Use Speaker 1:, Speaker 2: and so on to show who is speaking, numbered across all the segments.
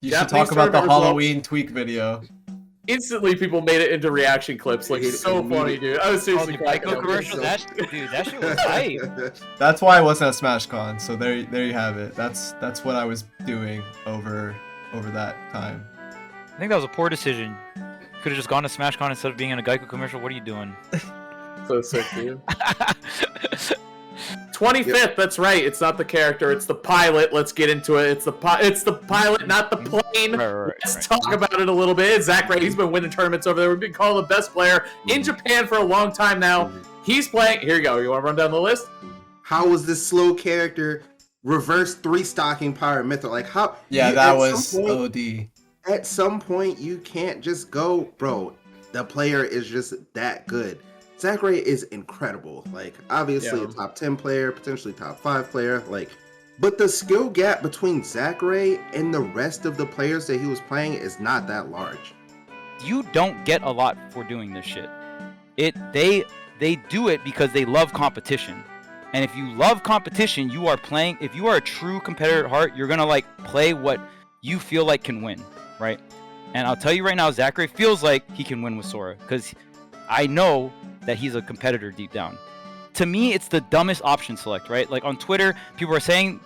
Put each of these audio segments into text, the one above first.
Speaker 1: You should talk about the Halloween Tweek video.
Speaker 2: Instantly, people made it into reaction clips. Like, it's so funny, dude. I was seriously cracking up.
Speaker 3: Commercial. That shit was hype.
Speaker 1: That's why I wasn't at SmashCon. So there you have it. That's what I was doing over that time.
Speaker 3: I think that was a poor decision. Could have just gone to SmashCon instead of being in a Geico commercial. What are you doing?
Speaker 2: So sick, dude. 25th, that's right. It's not the character, it's the pilot. Let's get into it. It's the pilot, not the plane. Let's talk about it a little bit. Zackray, he's been winning tournaments over there. We've been called the best player in Japan for a long time now. He's playing. Here you go. You want to run down the list?
Speaker 4: How was this slow character reverse 3-stocking Power Mythic? Like, how?
Speaker 1: Yeah, that was OD.
Speaker 4: At some point, you can't just go, bro. The player is just that good. Zackray is incredible. Like, obviously a top 10 player, potentially top 5 player. Like, but the skill gap between Zackray and the rest of the players that he was playing is not that large.
Speaker 3: You don't get a lot for doing this shit. They do it because they love competition. And if you love competition, you are playing. If you are a true competitor at heart, you're gonna like play what you feel like can win, right? And I'll tell you right now, Zackray feels like he can win with Sora because I know that he's a competitor deep down. To me, it's the dumbest option select, right? Like on Twitter, people are saying,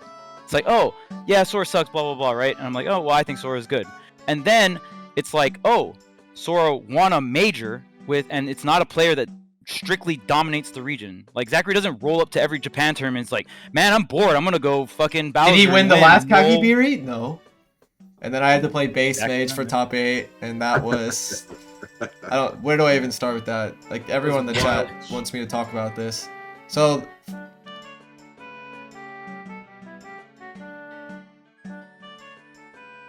Speaker 3: it's like, oh, yeah, Sora sucks, blah, blah, blah, right? And I'm like, oh, well, I think Sora is good. And then it's like, oh, Sora won a major with, and it's not a player that strictly dominates the region. Like, Zackray doesn't roll up to every Japan tournament. It's like, man, I'm bored. I'm going to go fucking Bowser.
Speaker 1: Did he win the last Kagibiri? No. And then I had to play base mage for top 8, and that was... where do I even start with that? Like, everyone in the chat wants me to talk about this. So...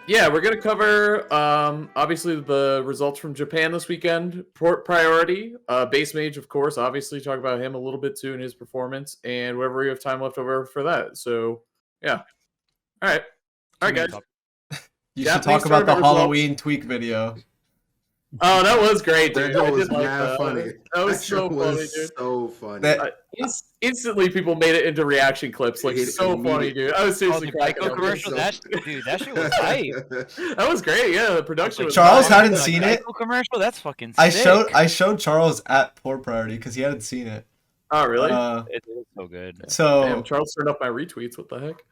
Speaker 2: Yeah, we're going to cover, obviously, the results from Japan this weekend. Priority, base mage, of course. Obviously, talk about him a little bit, too, in his performance. And whatever we have time left over for that. So, yeah. All right. All right, guys.
Speaker 1: You should talk about the Halloween Tweek video.
Speaker 2: Oh, that was great, dude.
Speaker 4: That was mad funny.
Speaker 2: That was so funny, dude.
Speaker 4: So funny.
Speaker 2: Instantly, people made it into reaction clips. Like, so funny, dude. I was seriously cracking up.
Speaker 3: Commercial. That shit was hype.
Speaker 2: That was great. Yeah, the production was
Speaker 1: Charles hadn't seen it.
Speaker 3: Commercial. That's fucking sick.
Speaker 1: I showed Charles at Poor Priority because he hadn't seen it.
Speaker 2: Oh, really?
Speaker 3: It was so good.
Speaker 1: So
Speaker 2: damn, Charles turned up my retweets. What the heck?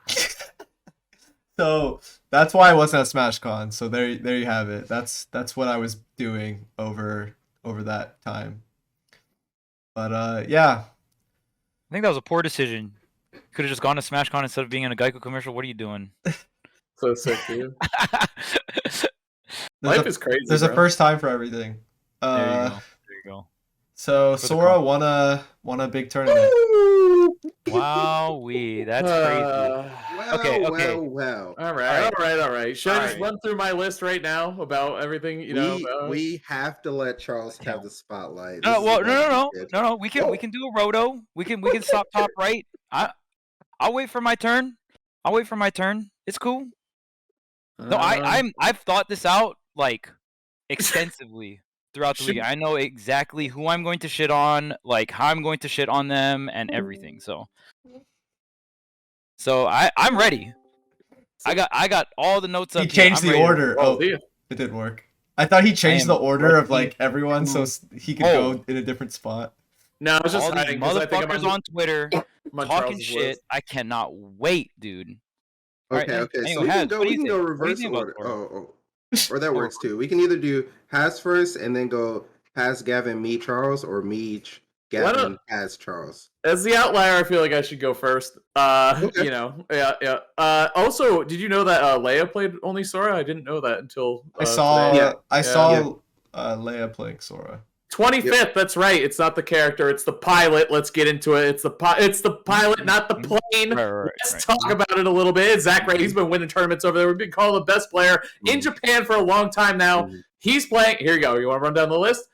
Speaker 1: So that's why I wasn't at SmashCon. So there you have it. That's what I was doing over that time. But yeah.
Speaker 3: I think that was a poor decision. Could have just gone to SmashCon instead of being in a Geico commercial. What are you doing?
Speaker 2: So sick, dude. Life is crazy.
Speaker 1: There's a first time for everything.
Speaker 3: There you go.
Speaker 1: So Sora won a big tournament.
Speaker 3: Wowee, that's crazy. Okay.
Speaker 4: Well.
Speaker 2: All right. Should I just run through my list right now about everything?
Speaker 4: We have to let Charles have the spotlight.
Speaker 3: No. We can do a roto. We can stop top right. I'll wait for my turn. It's cool. No, I've thought this out like extensively throughout the league. I know exactly who I'm going to shit on, like how I'm going to shit on them, and everything. So I'm ready. I got all the notes up.
Speaker 1: He changed the order.
Speaker 2: Oh,
Speaker 1: it didn't work. I thought he changed the order of like everyone so he could go in a different spot.
Speaker 2: No, I was just
Speaker 3: all these motherfuckers on Twitter talking shit. I cannot wait, dude.
Speaker 4: Okay. So we can go reverse order. Or that works too. We can either do Has first and then go Has, Gavin, me, Charles, or me, Gavin, Has, Charles.
Speaker 2: As the outlier, I feel like I should go first.
Speaker 4: Okay.
Speaker 2: Yeah. Also, did you know that Leia played only Sora? I didn't know that until
Speaker 1: I saw Leia playing Sora.
Speaker 2: 25th, that's right. It's not the character, it's the pilot. Let's get into it. It's the pilot, not the plane. Let's talk about it a little bit. Zackray, he's been winning tournaments over there. We've been called the best player in Japan for a long time now. He's playing. Here you go. You want to run down the list?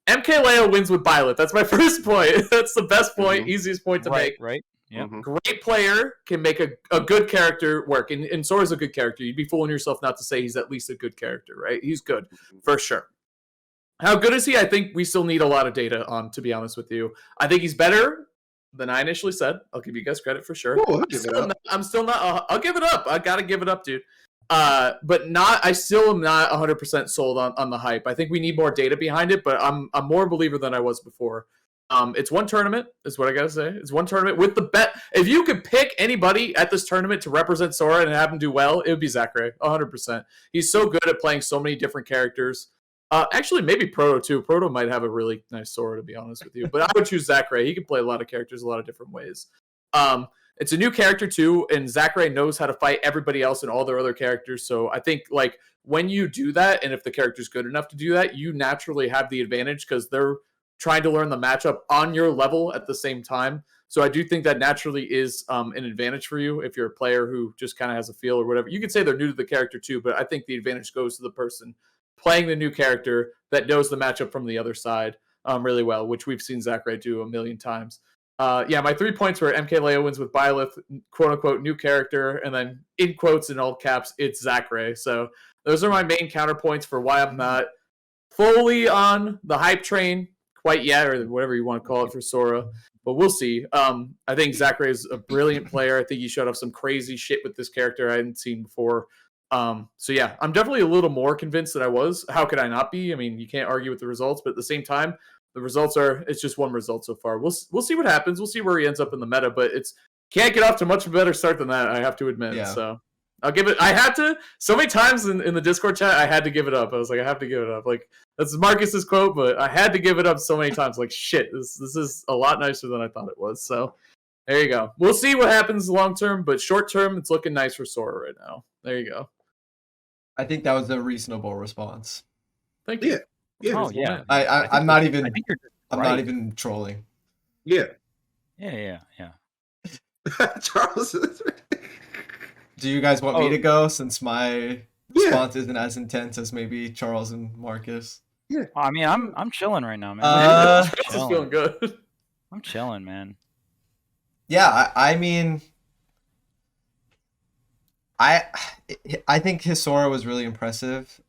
Speaker 2: MK Leo wins with Byleth. That's my first point. That's the best point, easiest point to make.
Speaker 3: Right. Yeah.
Speaker 2: Great player, can make a good character work. And Sora's a good character. You'd be fooling yourself not to say he's at least a good character, right? He's good, for sure. How good is he? I think we still need a lot of data on, to be honest with you. I think he's better than I initially said. I'll give you guys credit for sure.
Speaker 4: I'll give it up.
Speaker 2: I'm still not. I'll give it up. I got to give it up, dude. But I still am not 100% sold on the hype. I think we need more data behind it, but I'm more a believer than I was before. It's one tournament, is what I gotta say. It's one tournament with the bet. If you could pick anybody at this tournament to represent Sora and have him do well, it would be Zackray, 100%. He's so good at playing so many different characters. Actually, maybe Proto too. Proto might have a really nice Sora, to be honest with you. But I would choose Zackray. He can play a lot of characters a lot of different ways. It's a new character too, and Zackray knows how to fight everybody else and all their other characters. So I think like when you do that, and if the character's good enough to do that, you naturally have the advantage because they're trying to learn the matchup on your level at the same time. So I do think that naturally is an advantage for you if you're a player who just kind of has a feel or whatever. You could say they're new to the character too, but I think the advantage goes to the person playing the new character that knows the matchup from the other side really well, which we've seen Zackray do a million times. Yeah, my 3 points were MKLeo wins with Byleth, quote unquote, new character, and then in quotes in all caps, it's Zackray. So those are my main counterpoints for why I'm not fully on the hype train quite yet, or whatever you want to call it for Sora. But we'll see. I think Zackray is a brilliant player. I think he showed off some crazy shit with this character I hadn't seen before. So yeah, I'm definitely a little more convinced than I was. How could I not be? I mean, you can't argue with the results, but at the same time, the results it's just one result so far. We'll see what happens. We'll see where he ends up in the meta, but can't get off to much of a better start than that, I have to admit. Yeah. So I'll give it. I had to so many times in the Discord chat. I had to give it up. I was like, I have to give it up. Like that's Marcus's quote, but I had to give it up so many times. Like shit, this is a lot nicer than I thought it was. So there you go. We'll see what happens long term, but short term, it's looking nice for Sora right now. There you go.
Speaker 1: I think that was a reasonable response.
Speaker 2: Thank you.
Speaker 4: Yeah.
Speaker 3: Oh yeah.
Speaker 1: I'm not even.
Speaker 3: I think you're
Speaker 1: I'm not even trolling.
Speaker 4: Yeah.
Speaker 3: Yeah.
Speaker 4: Charles.
Speaker 1: Do you guys want me to go since my response isn't as intense as maybe Charles and Marcus?
Speaker 3: Yeah. I mean, I'm chilling right now, man.
Speaker 2: Charles is feeling good.
Speaker 3: I'm chilling, man.
Speaker 1: Yeah, I mean, I think his Sora was really impressive.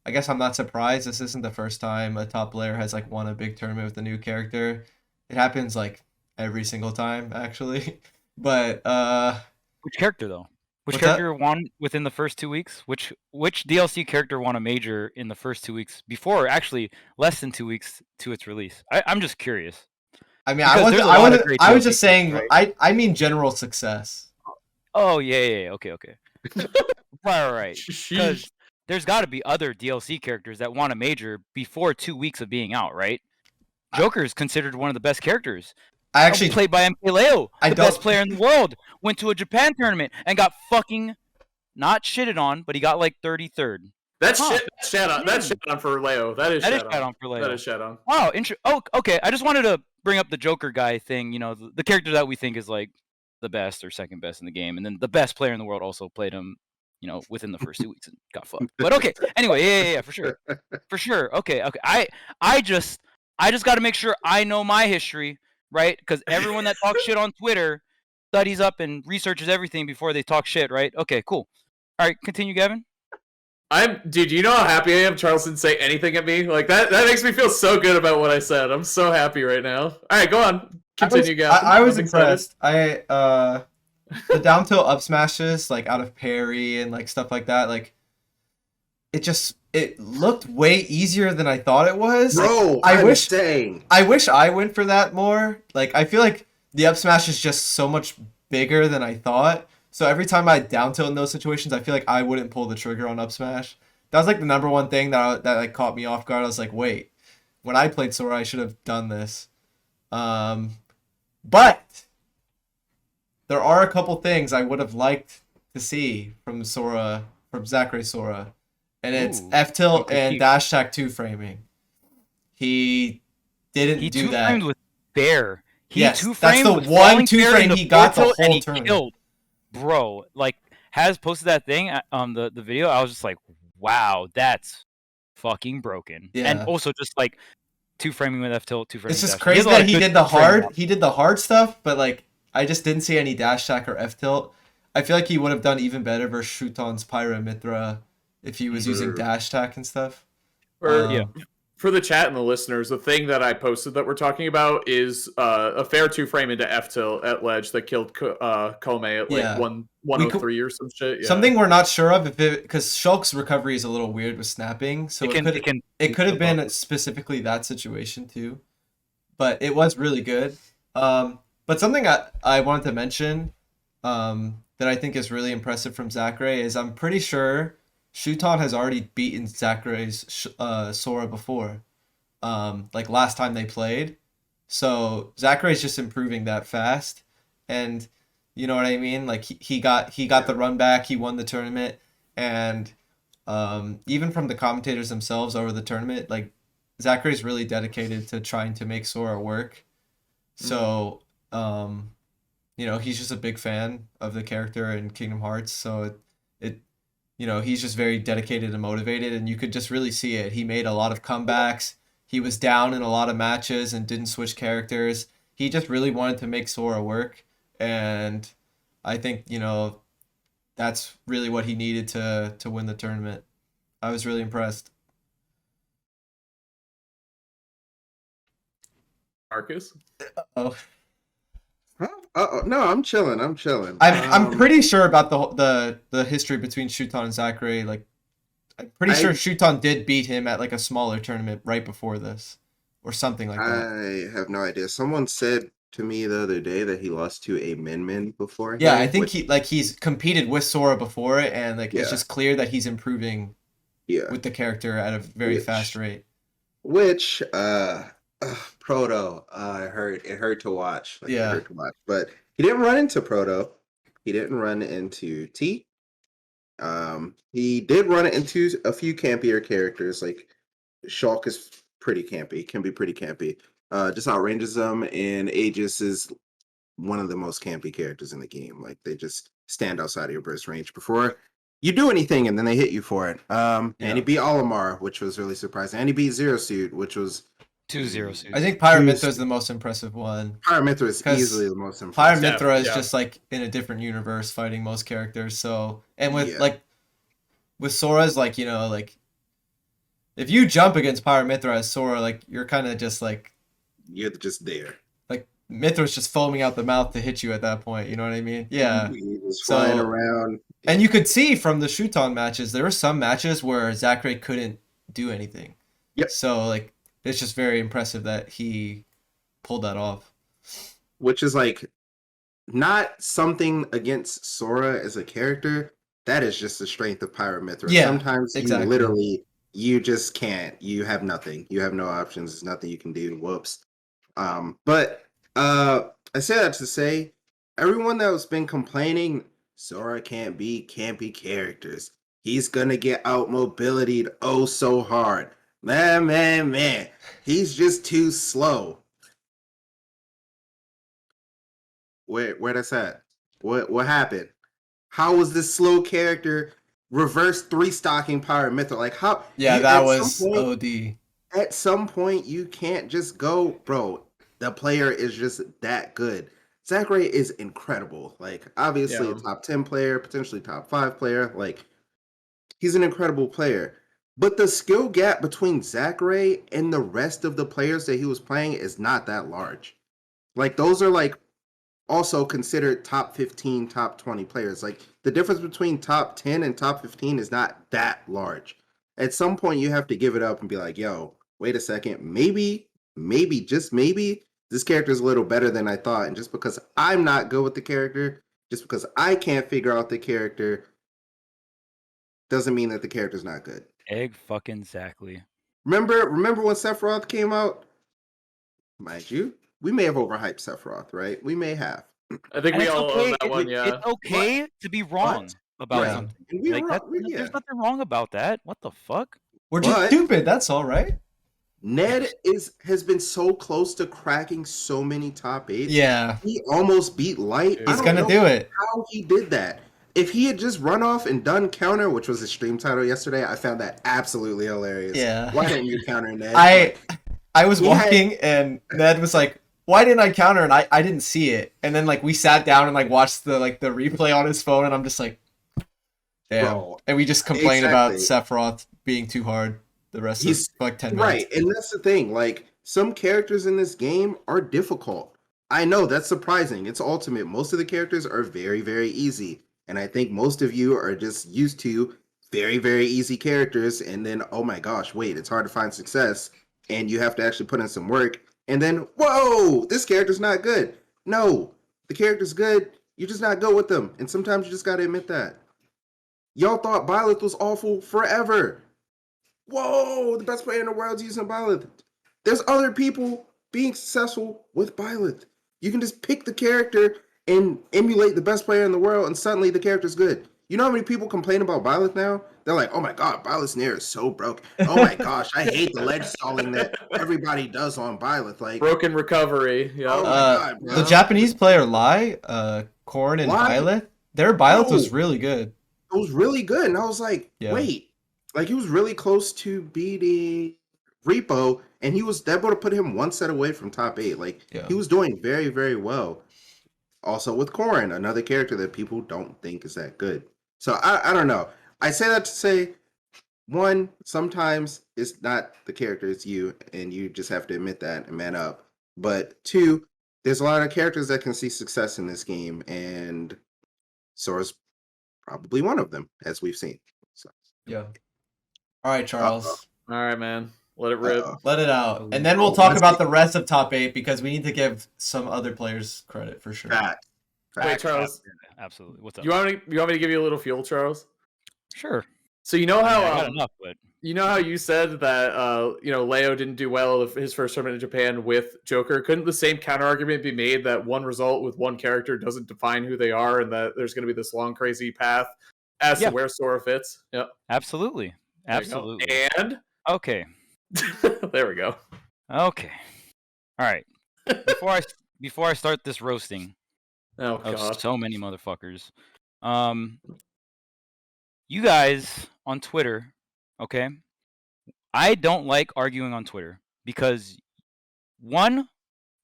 Speaker 1: I guess I'm not surprised. This isn't the first time a top player has like won a big tournament with a new character. It happens like every single time, actually. But
Speaker 3: which character though? Which character won within the first 2 weeks? Which DLC character won a major in the first 2 weeks before actually less than 2 weeks to its release? I'm just curious.
Speaker 1: I mean, I was just saying, right? I mean general success.
Speaker 3: Oh yeah. Okay. right. Because there's got to be other DLC characters that won a major before 2 weeks of being out, right? Joker is considered one of the best characters.
Speaker 1: I actually
Speaker 3: played by MKLeo, the best player in the world. Went to a Japan tournament and got fucking not shitted on, but he got like 33rd.
Speaker 2: That's shat on. That's shat on for Leo. That is shat on for Leo. That is shat on.
Speaker 3: Wow, okay. I just wanted to bring up the Joker guy thing. You know, the character that we think is like the best or second best in the game, and then the best player in the world also played him. You know, within the first 2 weeks and got fucked. But okay. Anyway, yeah, for sure. Okay. I just got to make sure I know my history, right? Because everyone that talks shit on Twitter studies up and researches everything before they talk shit, right? Okay, cool. All right, continue, Gavin.
Speaker 2: Dude, you know how happy I am Charles didn't say anything at me? Like, that makes me feel so good about what I said. I'm so happy right now. All right, go on. Continue, Gavin.
Speaker 1: I was impressed. The down tilt up smashes, like out of parry and like stuff like that, like it looked way easier than I thought it was.
Speaker 4: Bro,
Speaker 1: like, I wish I went for that more. Like I feel like the up smash is just so much bigger than I thought. So every time I down tilt in those situations, I feel like I wouldn't pull the trigger on up smash. That was like the number one thing that like caught me off guard. I was like, wait, when I played Sora, I should have done this. But there are a couple things I would have liked to see from Zackray Sora. And it's F-tilt and dash attack 2-framing. He didn't do that. He 2-framed with
Speaker 3: Bear.
Speaker 1: That's the one 2-frame he got the whole tournament.
Speaker 3: Killed. Bro, like, has posted that thing on the video. I was just like, wow, that's fucking broken. Yeah. And also just like 2-framing with F-tilt, 2-framing.
Speaker 1: It's just crazy that he did the hard stuff, but like I just didn't see any dash attack or F-tilt. I feel like he would have done even better versus Shouton's Pyra Mithra if he was using dash attack and stuff.
Speaker 2: For For the chat and the listeners, the thing that I posted that we're talking about is a fair 2-frame into F tilt at ledge that killed Kome at like 103 or some shit. Yeah.
Speaker 1: Something we're not sure of, because Shulk's recovery is a little weird with snapping, so it could have been specifically that situation too, but it was really good. But something I wanted to mention that I think is really impressive from Zackray is I'm pretty sure Shoutout has already beaten Zackray's Sora before, like last time they played. So Zackray's just improving that fast, and you know what I mean. Like he got the run back, he won the tournament, and even from the commentators themselves over the tournament, like Zackray's really dedicated to trying to make Sora work. So you know, he's just a big fan of the character in Kingdom Hearts, so it you know, he's just very dedicated and motivated, and you could just really see it. He made a lot of comebacks. He was down in a lot of matches and didn't switch characters. He just really wanted to make Sora work, and I think, you know, that's really what he needed to win the tournament. I was really impressed.
Speaker 2: Marcus?
Speaker 1: Oh.
Speaker 4: No, I'm chilling.
Speaker 1: I'm pretty sure about the history between Shoutout and Zackray. Like, I'm pretty sure Shoutout did beat him at like a smaller tournament right before this, or something like that.
Speaker 4: I have no idea. Someone said to me the other day that he lost to a Min before.
Speaker 1: Yeah, I think he's competed with Sora before, and like it's just clear that he's improving. With the character at a very fast rate.
Speaker 4: Which Proto, it hurt to watch. Like, it hurt to watch. But he didn't run into Proto. He didn't run into T. He did run into a few campier characters. Like Shulk is pretty campy, can be pretty campy. Just outranges them, and Aegis is one of the most campy characters in the game. Like they just stand outside of your burst range before you do anything, and then they hit you for it. And he beat Olimar, which was really surprising. And he beat Zero Suit, which was
Speaker 3: 2 Zero Suits.
Speaker 1: I think Pyramithra is the most impressive one.
Speaker 4: Pyramithra is easily the most impressive.
Speaker 1: Pyramithra is just like in a different universe fighting most characters. So, and with like with Sora's, like, you know, like if you jump against Pyramithra as Sora, like you're kind of just like
Speaker 4: you're just there.
Speaker 1: Like Mithra's just foaming out the mouth to hit you at that point. You know what I mean? Yeah.
Speaker 4: He was flying around.
Speaker 1: And you could see from the Shoutout matches, there were some matches where Zackray couldn't do anything.
Speaker 4: Yep.
Speaker 1: So like it's just very impressive that he pulled that off.
Speaker 4: Which is like not something against Sora as a character. That is just the strength of Pyramithra.
Speaker 1: Yeah,
Speaker 4: sometimes you just can't. You have nothing. You have no options. There's nothing you can do. Whoops. But I say that to say, everyone that has been complaining Sora can't be campy characters. He's gonna get out mobility'd oh so hard. Man. He's just too slow. Where that's at? What happened? How was this slow character reverse 3-stocking Pyramithra? Like how?
Speaker 1: Yeah, that was OD.
Speaker 4: At some point, you can't just go, bro. The player is just that good. Zackray is incredible. Like, obviously a top 10 player, potentially top 5 player. Like, he's an incredible player. But the skill gap between Zackray and the rest of the players that he was playing is not that large. Like, those are, like, also considered top 15, top 20 players. Like, the difference between top 10 and top 15 is not that large. At some point, you have to give it up and be like, yo, wait a second. Maybe, just maybe, this character is a little better than I thought. And just because I'm not good with the character, just because I can't figure out the character, doesn't mean that the character's not good.
Speaker 3: Egg fucking Zackray.
Speaker 4: Remember when Sephiroth came out? Mind you, we may have overhyped Sephiroth, right? We may have.
Speaker 2: I think we all own that one, yeah.
Speaker 3: It's okay to be wrong about something. Like, there's nothing wrong about that. What the fuck?
Speaker 1: We're just stupid, that's all, right?
Speaker 4: Ned has been so close to cracking so many top 8s.
Speaker 1: Yeah.
Speaker 4: He almost beat Light.
Speaker 1: He's gonna do it.
Speaker 4: How he did that. If he had just run off and done counter, which was his stream title yesterday, I found that absolutely hilarious.
Speaker 1: Yeah.
Speaker 4: Why didn't you counter Ned?
Speaker 1: I was walking and Ned was like, why didn't I counter? And I didn't see it. And then like we sat down and like watched the replay on his phone, and I'm just like, damn. Bro, and we just complained about Sephiroth being too hard. the rest
Speaker 4: He's
Speaker 1: of like 10
Speaker 4: right,
Speaker 1: minutes.
Speaker 4: and that's the thing. Like some characters in this game are difficult. I know that's surprising. It's Ultimate. Most of the characters are very, very easy, and I think most of you are just used to very, very easy characters. And then, oh my gosh, wait, it's hard to find success, and you have to actually put in some work. And then, whoa, this character's not good. No, the character's good. You're just not good with them, and sometimes you just got to admit that. Y'all thought Byleth was awful forever. Whoa, the best player in the world's using Byleth. There's other people being successful with Byleth. You can just pick the character and emulate the best player in the world, and suddenly the character's good. You know how many people complain about Byleth now? They're like, oh my god, Byleth's Nair is so broken. Oh my gosh, I hate the ledge stalling that everybody does on Byleth. Like
Speaker 2: broken recovery. Yeah.
Speaker 4: Oh my god, bro.
Speaker 1: The Japanese player Lai, Korn and
Speaker 4: Lai?
Speaker 1: Byleth, their Byleth was
Speaker 4: No.
Speaker 1: really good.
Speaker 4: It was really good, and I was like,
Speaker 1: Yeah.
Speaker 4: wait, like he was really close to beating Repo, and he was that would have put him one set away from top 8. Like
Speaker 1: Yeah.
Speaker 4: he was doing very, very well. Also with Corrin, another character that people don't think is that good. So I don't know. I say that to say, one, sometimes it's not the character, it's you, and you just have to admit that and man up. But two, there's a lot of characters that can see success in this game, and Sora's probably one of them, as we've seen. So
Speaker 1: Yeah. All right, Charles.
Speaker 2: All right, man. Let it rip.
Speaker 1: Let it out. And then we'll talk about the rest of top 8 because we need to give some other players credit for sure.
Speaker 4: Fact.
Speaker 2: Wait, Charles.
Speaker 3: Absolutely. What's up?
Speaker 2: You want me to give you a little fuel, Charles?
Speaker 3: Sure.
Speaker 2: So you know how
Speaker 3: I got enough, but
Speaker 2: you know how you said that Leo didn't do well his first tournament in Japan with Joker? Couldn't the same counter argument be made that one result with one character doesn't define who they are, and that there's going to be this long, crazy path as to where Sora fits? Yep.
Speaker 3: Absolutely. Absolutely.
Speaker 2: And
Speaker 3: okay.
Speaker 2: there we go.
Speaker 3: Okay. All right. Before I start this roasting
Speaker 2: of
Speaker 3: God. So many motherfuckers, you guys on Twitter, okay? I don't like arguing on Twitter because one,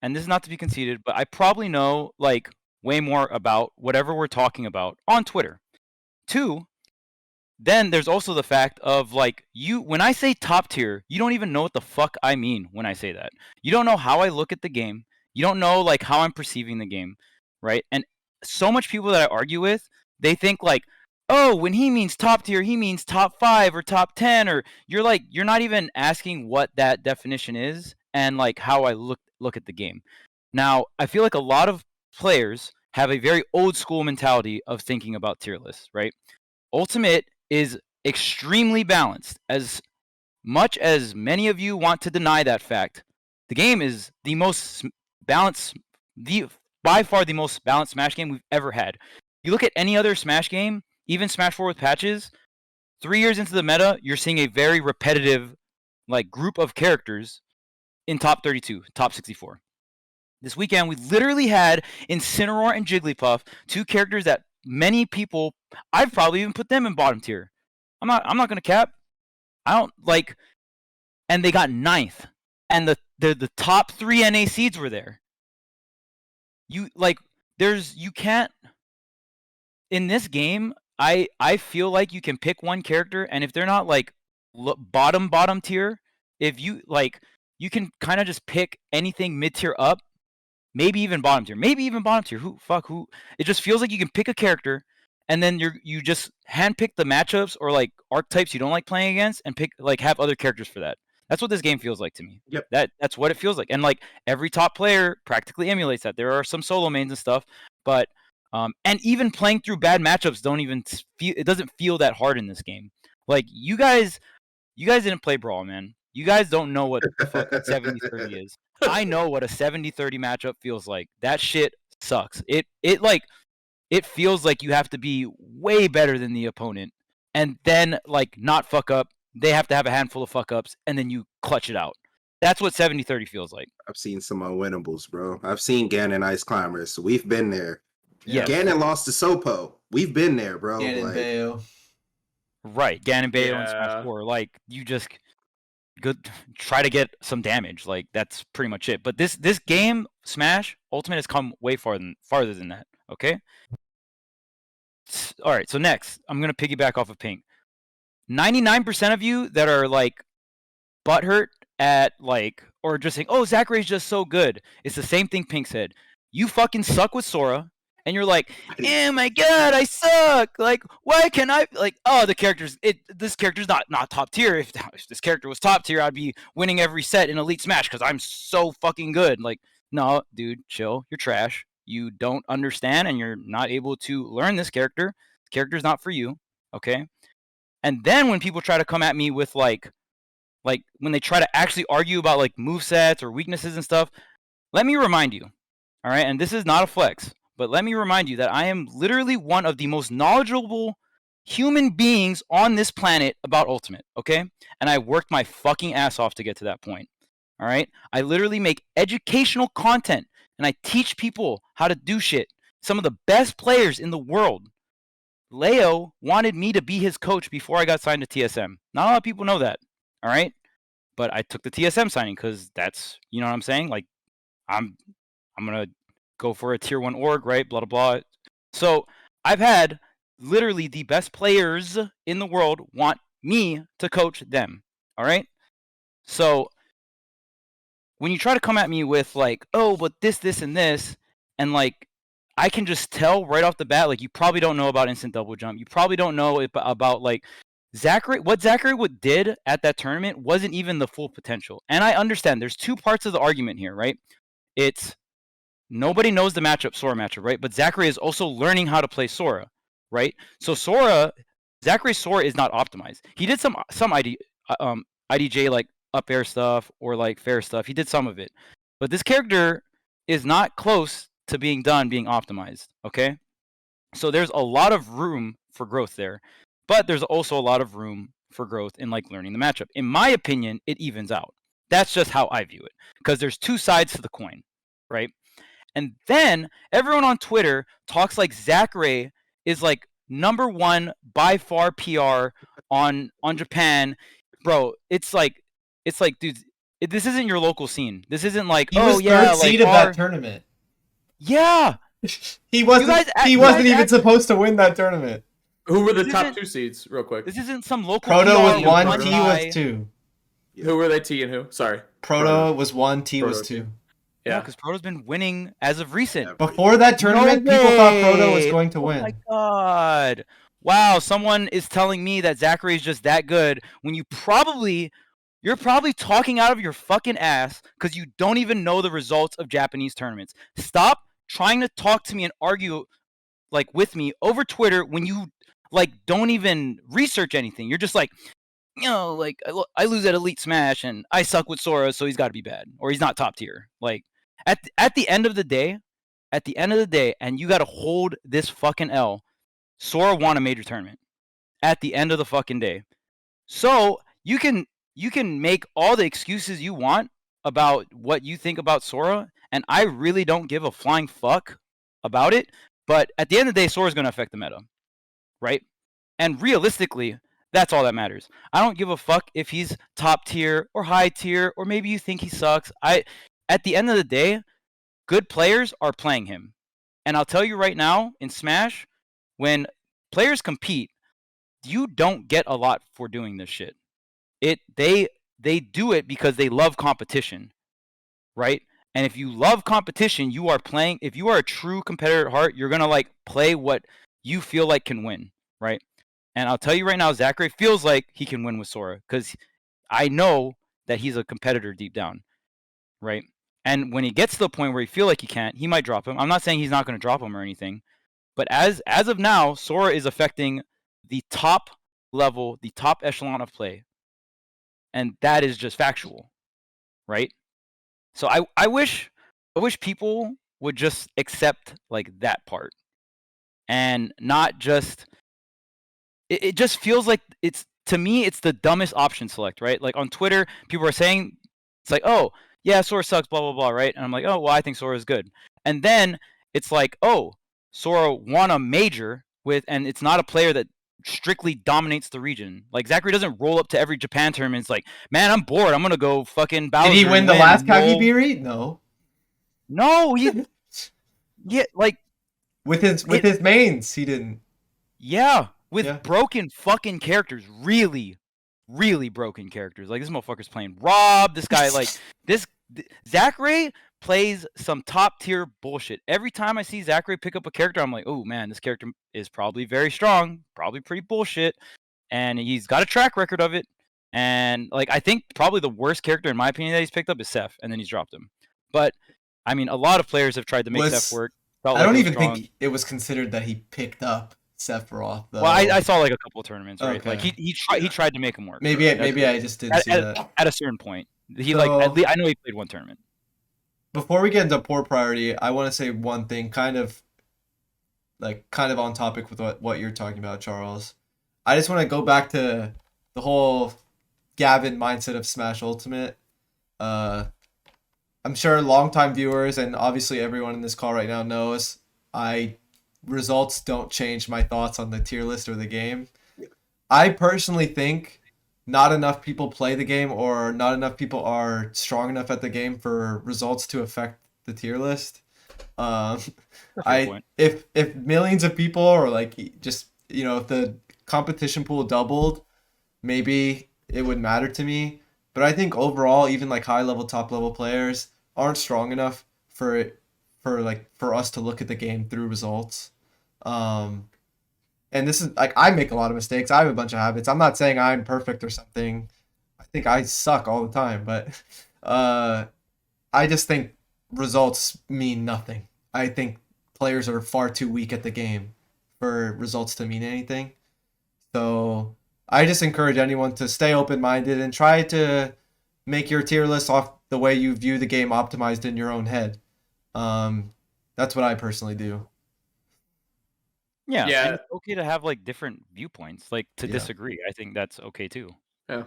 Speaker 3: and this is not to be conceited, but I probably know like way more about whatever we're talking about on Twitter. Two, then there's also the fact of like when I say top tier, you don't even know what the fuck I mean when I say that. You don't know how I look at the game. You don't know like how I'm perceiving the game, right? And so much people that I argue with, they think like, oh, when he means top tier, he means top 5 or top 10, or you're not even asking what that definition is and like how I look at the game. Now, I feel like a lot of players have a very old school mentality of thinking about tier lists, right? Ultimate is extremely balanced. As much as many of you want to deny that fact, the game is the most balanced, by far the most balanced Smash game we've ever had. You look at any other Smash game, even Smash 4 with patches, 3 years into the meta, you're seeing a very repetitive like group of characters in top 32, top 64. This weekend, we literally had Incineroar and Jigglypuff, 2 characters that many people, I've probably even put them in bottom tier. I'm not gonna cap. I don't like, and they got 9th, and the top 3 NA seeds were there. You can't in this game. I feel like you can pick one character, and if they're not like bottom tier, if you like, you can kind of just pick anything mid tier up, maybe even bottom tier. Who? It just feels like you can pick a character, and then you just handpick the matchups or like archetypes you don't like playing against, and pick like have other characters for that. That's what this game feels like to me.
Speaker 4: Yep.
Speaker 3: That's what it feels like, and like every top player practically emulates that. There are some solo mains and stuff, but and even playing through bad matchups doesn't feel that hard in this game. Like you guys didn't play Brawl, man. You guys don't know what the fuck 70-30 is. I know what a 70-30 matchup feels like. That shit sucks. It feels like you have to be way better than the opponent, and then like not fuck up. They have to have a handful of fuck ups, and then you clutch it out. That's what 70-30 feels like.
Speaker 4: I've seen some unwinnables, bro. I've seen Ganon Ice Climbers, so we've been there.
Speaker 3: Yes.
Speaker 4: Ganon lost to Sopo. We've been there, bro.
Speaker 1: Ganon Bayo.
Speaker 3: Right, Ganon Bayo and Smash 4. Like you just try to get some damage. Like that's pretty much it. But this game, Smash Ultimate, has come way farther than that. Okay. All right. So next, I'm gonna piggyback off of Pink. 99% of you that are like butthurt at like, or just saying, oh, Zackray's just so good. It's the same thing Pink said. You fucking suck with Sora, and you're like, oh my god, I suck. Like, why can I like? Oh, this character's not top tier. If this character was top tier, I'd be winning every set in Elite Smash because I'm so fucking good. Like, no, dude, chill. You're trash. You don't understand, and you're not able to learn this character. The character's not for you. Okay. And then when people try to come at me with like when they try to actually argue about like movesets or weaknesses and stuff, let me remind you, all right, and this is not a flex, but let me remind you that I am literally one of the most knowledgeable human beings on this planet about Ultimate, okay? And I worked my fucking ass off to get to that point, all right? I literally make educational content, and I teach people how to do shit. Some of the best players in the world. Leo wanted me to be his coach before I got signed to TSM. Not a lot of people know that, all right? But I took the TSM signing because that's, you know what I'm saying? Like, I'm going to go for a tier 1 org, right? Blah, blah, blah. So I've had literally the best players in the world want me to coach them, all right? So when you try to come at me with like, oh, but this, and this, and like, I can just tell right off the bat, like, you probably don't know about instant double jump. You probably don't know about like Zackray. What Zackray did at that tournament wasn't even the full potential. And I understand there's two parts of the argument here, right? It's nobody knows the Sora matchup, right? But Zackray is also learning how to play Sora, right? So Zackray's Sora is not optimized. He did some IDJ like up air stuff or like fair stuff. He did some of it, but this character is not close to being optimized, okay? So there's a lot of room for growth there, but there's also a lot of room for growth in like learning the matchup. In my opinion, it evens out. That's just how I view it, because there's two sides to the coin, right? And then everyone on Twitter talks like Zackray is like #1 by far PR on Japan. Bro, it's like dude, this isn't your local scene. This isn't like,
Speaker 1: he was third seed of that tournament.
Speaker 3: Yeah.
Speaker 1: He wasn't even supposed to win that tournament.
Speaker 2: Who were the top 2 seeds, real quick?
Speaker 3: This isn't some local.
Speaker 1: Proto was 1, T was 2.
Speaker 2: Who were they, T and who? Sorry.
Speaker 1: Proto was 1, T was 2.
Speaker 3: Yeah, because Proto's been winning as of recent.
Speaker 1: Before that tournament, people thought Proto was going to win.
Speaker 3: Oh my god. Wow, someone is telling me that Zackray is just that good when you're probably talking out of your fucking ass because you don't even know the results of Japanese tournaments. Stop trying to talk to me and argue like with me over Twitter when you like don't even research anything. You're just like, you know, like I lose at Elite Smash and I suck with Sora, so he's got to be bad or he's not top tier. Like at the end of the day, and you got to hold this fucking L. Sora won a major tournament at the end of the fucking day. So you can make all the excuses you want about what you think about Sora, and I really don't give a flying fuck about it. But at the end of the day, Sora's going to affect the meta, right? And realistically, that's all that matters. I don't give a fuck if he's top tier or high tier, or maybe you think he sucks. At the end of the day, good players are playing him. And I'll tell you right now, in Smash, when players compete, you don't get a lot for doing this shit. They do it because they love competition, right? And if you love competition, you are playing. If you are a true competitor at heart, you're gonna like play what you feel like can win, right? And I'll tell you right now, Zackray feels like he can win with Sora because I know that he's a competitor deep down, right? And when he gets to the point where he feel like he can't, he might drop him. I'm not saying he's not going to drop him or anything, but as of now, Sora is affecting the top level, the top echelon of play. And that is just factual, right? So I wish people would just accept like that part and not just. It just feels like to me it's the dumbest option select, right? Like on Twitter, people are saying it's like, oh yeah, Sora sucks, blah blah blah, right? And I'm like, oh well, I think Sora is good. And then it's like, oh, Sora won a major and it's not a player that strictly dominates the region. Like Zackray doesn't roll up to every Japan tournament. It's like, man, I'm bored. I'm gonna go fucking Bowser.
Speaker 1: Did he win the last Kagibiri? No.
Speaker 3: No, yeah, like
Speaker 1: with his mains, he didn't.
Speaker 3: Yeah, with broken fucking characters, really. really broken characters. Like this motherfucker's playing Rob. This guy like Zackray plays some top tier bullshit. Every time I see Zackray pick up a character, I'm like, oh man, this character is probably very strong, probably pretty bullshit, and he's got a track record of it. And like I think probably the worst character in my opinion that he's picked up is Seth, and then he's dropped him. But I mean, a lot of players have tried to make Seth work.
Speaker 1: I don't even think it was considered that he picked up Sephiroth. Though.
Speaker 3: Well, I saw like a couple of tournaments, right?
Speaker 1: Okay.
Speaker 3: Like he tried to make him work.
Speaker 1: Maybe I just didn't see that.
Speaker 3: At a certain point, he like at least, I know he played one tournament.
Speaker 1: Before we get into poor priority, I want to say one thing, kind of on topic with what you're talking about, Charles. I just want to go back to the whole Gavin mindset of Smash Ultimate. I'm sure longtime viewers and obviously everyone in this call right now knows results don't change my thoughts on the tier list or the game. I personally think not enough people play the game or not enough people are strong enough at the game for results to affect the tier list. If millions of people or like just, you know, if the competition pool doubled, maybe it would matter to me. But I think overall, even like high level, top level players aren't strong enough for us to look at the game through results. And this is like, I make a lot of mistakes. I have a bunch of habits. I'm not saying I'm perfect or something. I think I suck all the time, but I just think results mean nothing. I think players are far too weak at the game for results to mean anything. So I just encourage anyone to stay open-minded and try to make your tier list off the way you view the game optimized in your own head. That's what I personally do.
Speaker 3: Yeah. And it's okay to have like different viewpoints, like to disagree. I think that's okay too.
Speaker 2: Yeah.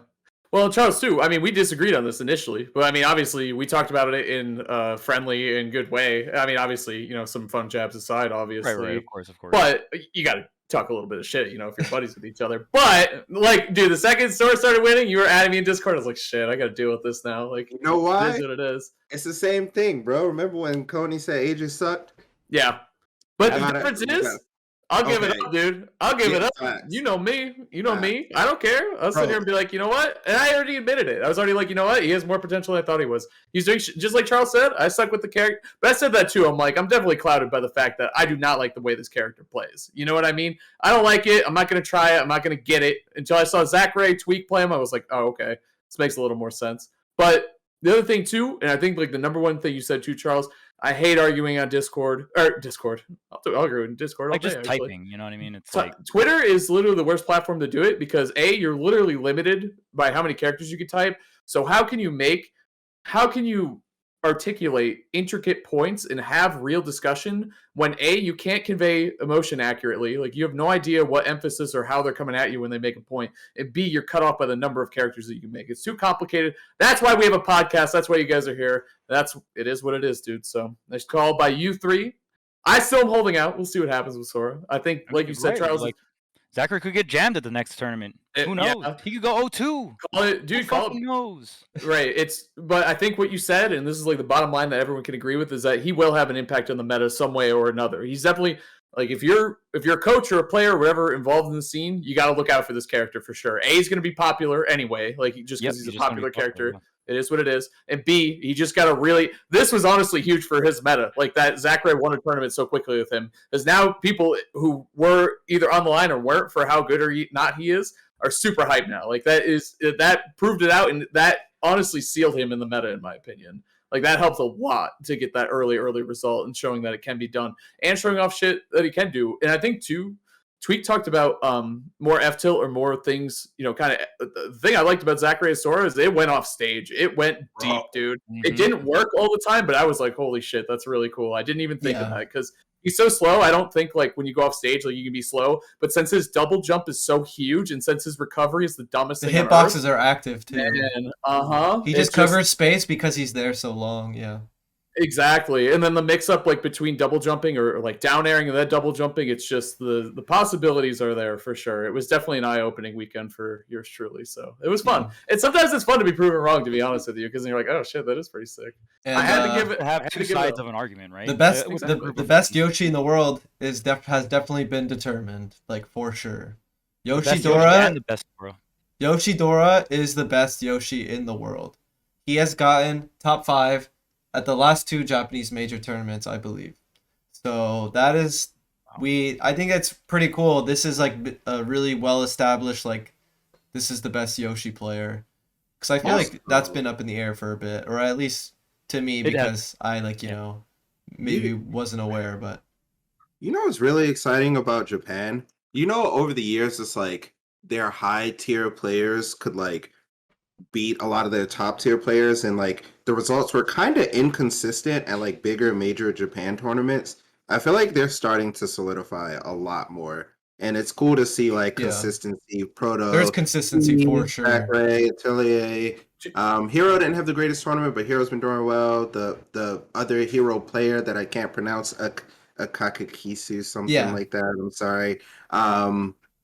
Speaker 2: Well, Charles too. I mean, we disagreed on this initially, but I mean, obviously, we talked about it in a friendly and good way. I mean, obviously, you know, some fun jabs aside, obviously.
Speaker 3: Right, of course.
Speaker 2: But you got to talk a little bit of shit, you know, if you're buddies with each other. But like, dude, the second Sora started winning, you were adding me in Discord. I was like, shit, I got to deal with this now. Like,
Speaker 4: you know why?
Speaker 2: It is what it is.
Speaker 4: It's the same thing, bro. Remember when Coney said ages sucked?
Speaker 2: Yeah. But the difference is, I'll give it up, dude. I'll give it up.
Speaker 4: Facts.
Speaker 2: You know me. You know me. I don't care. I'll sit here and be like, you know what? And I already admitted it. I was already like, you know what? He has more potential than I thought he was. He's doing just like Charles said. I suck with the character. But I said that too. I'm like, I'm definitely clouded by the fact that I do not like the way this character plays. You know what I mean? I don't like it. I'm not going to try it. I'm not going to get it. Until I saw Zackray Tweek play him, I was like, oh, okay. This makes a little more sense. But the other thing too, and I think like the number one thing you said too, Charles, I hate arguing on Discord. I'll agree with Discord.
Speaker 3: Like just typing, you know what I mean? It's like
Speaker 2: Twitter is literally the worst platform to do it because A, you're literally limited by how many characters you can type. So how can you articulate intricate points and have real discussion when A, you can't convey emotion accurately, like you have no idea what emphasis or how they're coming at you when they make a point, and B, you're cut off by the number of characters that you can make. It's too complicated. That's why we have a podcast. That's why you guys are here. It is what it is, dude. So nice call by you three. I still am holding out. We'll see what happens with Sora. I think, like you said, Charles,
Speaker 3: like Zackray could get jammed at the next tournament. Who knows? Yeah. He could go 0-2.
Speaker 2: Who
Speaker 3: knows?
Speaker 2: Right. But I think what you said, and this is like the bottom line that everyone can agree with, is that he will have an impact on the meta some way or another. He's definitely like if you're a coach or a player or whatever involved in the scene, you got to look out for this character for sure. A, he's going to be popular anyway, like just because he's a popular character. It is what it is. And B, he just got to really... This was honestly huge for his meta. Like that Zackray won a tournament so quickly with him. Because now people who were either on the line or weren't for how good or not he is are super hyped now. Like that proved it out, and that honestly sealed him in the meta, in my opinion. Like that helped a lot to get that early result and showing that it can be done and showing off shit that he can do. And I think too, Tweek talked about more F-tilt or more things, you know, kind of the thing I liked about Zackray and Sora is it went off stage. It went deep, dude. Mm-hmm. It didn't work all the time, but I was like, holy shit, that's really cool. I didn't even think of that because he's so slow. I don't think like when you go off stage, like you can be slow, but since his double jump is so huge and since his recovery is the dumbest thing
Speaker 1: the hitboxes are active too.
Speaker 2: And,
Speaker 1: he just covers space because he's there so long. Yeah.
Speaker 2: Exactly. And then the mix up like between double jumping or like down airing and then double jumping, it's just the possibilities are there for sure. It was definitely an eye-opening weekend for yours truly. So it was fun. And sometimes it's fun to be proven wrong, to be honest with you, because you're like, oh shit, that is pretty sick.
Speaker 1: And,
Speaker 3: I had to give it have two sides of an argument, right?
Speaker 1: The best Yoshi in the world has definitely been determined, like for sure. Yoshi Dora
Speaker 3: and the best Sora.
Speaker 1: Yoshidora is the best Yoshi in the world. He has gotten top 5 at the last 2 Japanese major tournaments, I believe. So that is I think it's pretty cool. This is like a really well established, like, this is the best Yoshi player. Because I feel like that's been up in the air for a bit, or at least to me, because I like, you know, maybe wasn't aware, but
Speaker 4: you know what's really exciting about Japan? You know, over the years, it's like their high tier players could like beat a lot of their top tier players, and like the results were kind of inconsistent at like bigger major Japan tournaments. I feel like they're starting to solidify a lot more, and it's cool to see like consistency. Proto,
Speaker 1: there's consistency for sure.
Speaker 4: Zackray, Atelier. Hero didn't have the greatest tournament, but Hero's been doing well. The other Hero player that I can't pronounce, a Kakakisu, something like that. I'm sorry.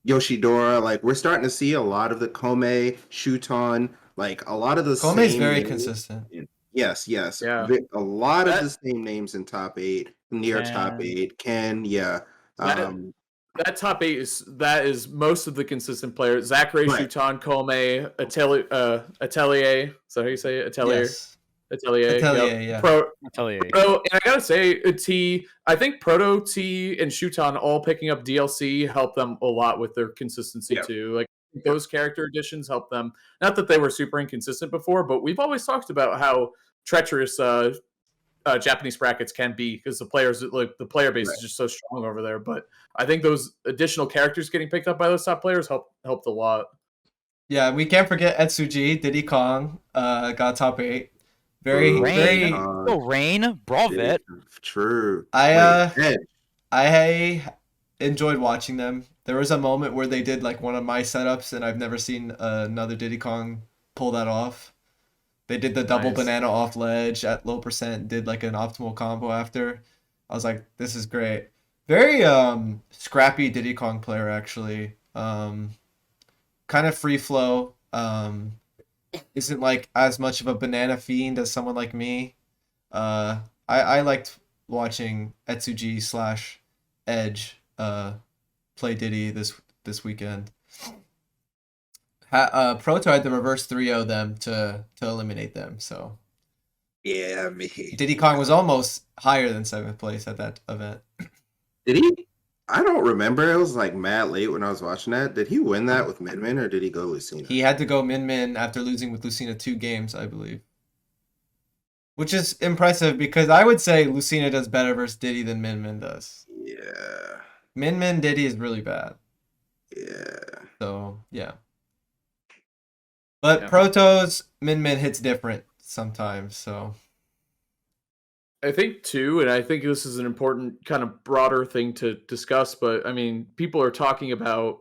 Speaker 4: Yoshidora, like we're starting to see a lot of the Kome, Shuton, like a lot of the
Speaker 1: Kome's
Speaker 4: same
Speaker 1: very
Speaker 4: names.
Speaker 1: Consistent.
Speaker 4: Yes.
Speaker 2: Yeah.
Speaker 4: A lot of the same names in top 8, near top 8. Ken,
Speaker 2: that top 8 is most of the consistent players. Zackray, Shuton, Kome, Atelier. Is that how you say it? Atelier.
Speaker 1: Yes.
Speaker 2: Atelier,
Speaker 1: yeah.
Speaker 2: Atelier. Proto, and I gotta say, I think Proto, T, and Shuton all picking up DLC helped them a lot with their consistency too. Like those character additions helped them. Not that they were super inconsistent before, but we've always talked about how treacherous Japanese brackets can be because the player base is just so strong over there. But I think those additional characters getting picked up by those top players helped a lot.
Speaker 1: Yeah, we can't forget Etsuji, Diddy Kong, got top 8. Rain,
Speaker 3: Brawl Vet.
Speaker 4: True.
Speaker 1: I enjoyed watching them. There was a moment where they did like one of my setups, and I've never seen another Diddy Kong pull that off. They did the double banana off ledge at low percent, did like an optimal combo after. I was like, this is great. Very scrappy Diddy Kong player, actually. Kind of free flow. Isn't like as much of a banana fiend as someone like me. I liked watching Etsuji / Edge play Diddy this weekend. Proto had to reverse 3-0 them to eliminate them. So
Speaker 4: yeah,
Speaker 1: Diddy Kong was almost higher than 7th place at that event.
Speaker 4: Did he? I don't remember. It was like mad late when I was watching that. Did he win that with Min Min, or did he go Lucina?
Speaker 1: He had to go Min Min after losing with Lucina 2 games, I believe. Which is impressive because I would say Lucina does better versus Diddy than Min Min does.
Speaker 4: Yeah.
Speaker 1: Min Min Diddy is really bad.
Speaker 4: Yeah.
Speaker 1: So, yeah. But Proto's Min Min hits different sometimes, so...
Speaker 2: I think too, and I think this is an important kind of broader thing to discuss, but I mean, people are talking about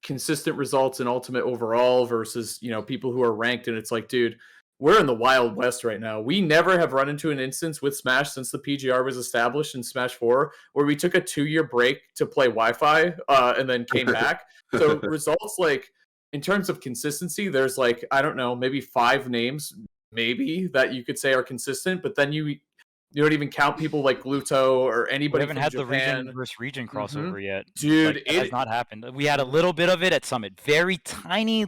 Speaker 2: consistent results in Ultimate overall versus, you know, people who are ranked, and it's like, dude, we're in the Wild West right now. We never have run into an instance with Smash since the PGR was established in Smash 4 where we took a 2-year break to play Wi-Fi and then came back. So results, like, in terms of consistency, there's like, I don't know, maybe 5 names maybe that you could say are consistent, but then you don't even count people like Gluto or anybody.
Speaker 3: We haven't had the region versus region crossover yet,
Speaker 2: dude.
Speaker 3: Like, it has not happened. We had a little bit of it at Summit, very tiny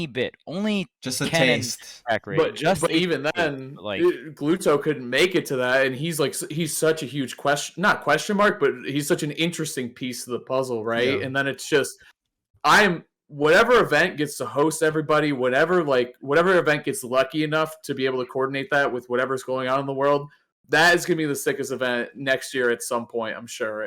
Speaker 3: bit, only
Speaker 1: just a taste.
Speaker 2: But even then, like Gluto couldn't make it to that, and he's such a huge not question mark, but he's such an interesting piece of the puzzle, right? Yeah. And then it's just whatever event gets to host everybody, whatever event gets lucky enough to be able to coordinate that with whatever's going on in the world. That is going to be the sickest event next year at some point, I'm sure.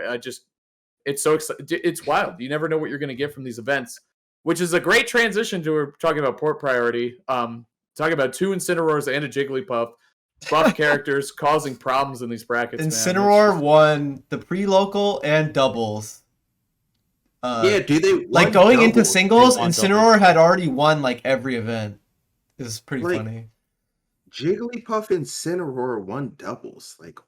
Speaker 2: It's so exciting. It's wild. You never know what you're going to get from these events, which is a great transition to we're talking about port priority. Talking about 2 Incineroars and a Jigglypuff, buff characters causing problems in these brackets.
Speaker 1: Incineroar won the pre-local and doubles.
Speaker 4: Do they
Speaker 1: like going doubles into singles? Incineroar had already won like every event. It's pretty funny.
Speaker 4: Jigglypuff and Incineroar won doubles. Like,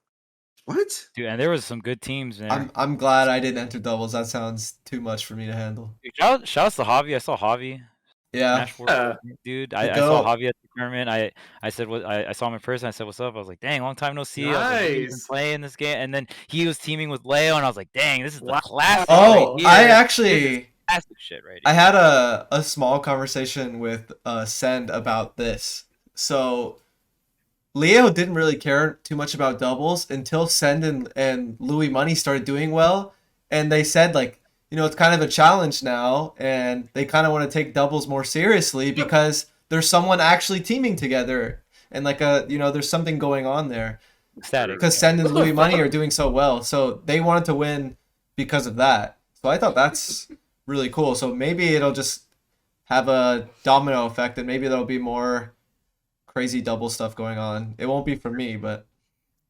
Speaker 4: what?
Speaker 3: Dude, and there was some good teams, man.
Speaker 1: I'm glad I didn't enter doubles. That sounds too much for me to handle.
Speaker 3: Dude, shout out to Javi. I saw Javi.
Speaker 1: Yeah.
Speaker 3: Dude, I saw Javi at the tournament. I said what I saw him in person. I said, what's up? I was like, dang, long time no see.
Speaker 2: Nice.
Speaker 3: I was like, he's been playing this game. And then he was teaming with Leo, and I was like, dang, this is the classic.
Speaker 1: Oh, right, I actually
Speaker 3: fantastic shit right
Speaker 1: I
Speaker 3: here.
Speaker 1: had a small conversation with Send about this. So Leo didn't really care too much about doubles until Send and Louis Money started doing well, and they said like, it's kind of a challenge now, and they kind of want to take doubles more seriously because there's someone actually teaming together, and like there's something going on there.
Speaker 3: Static.
Speaker 1: Because Send and Louis Money are doing so well, so they wanted to win because of that. So I thought that's really cool. So maybe it'll just have a domino effect, and maybe there'll be more crazy double stuff going on. It won't be for me, but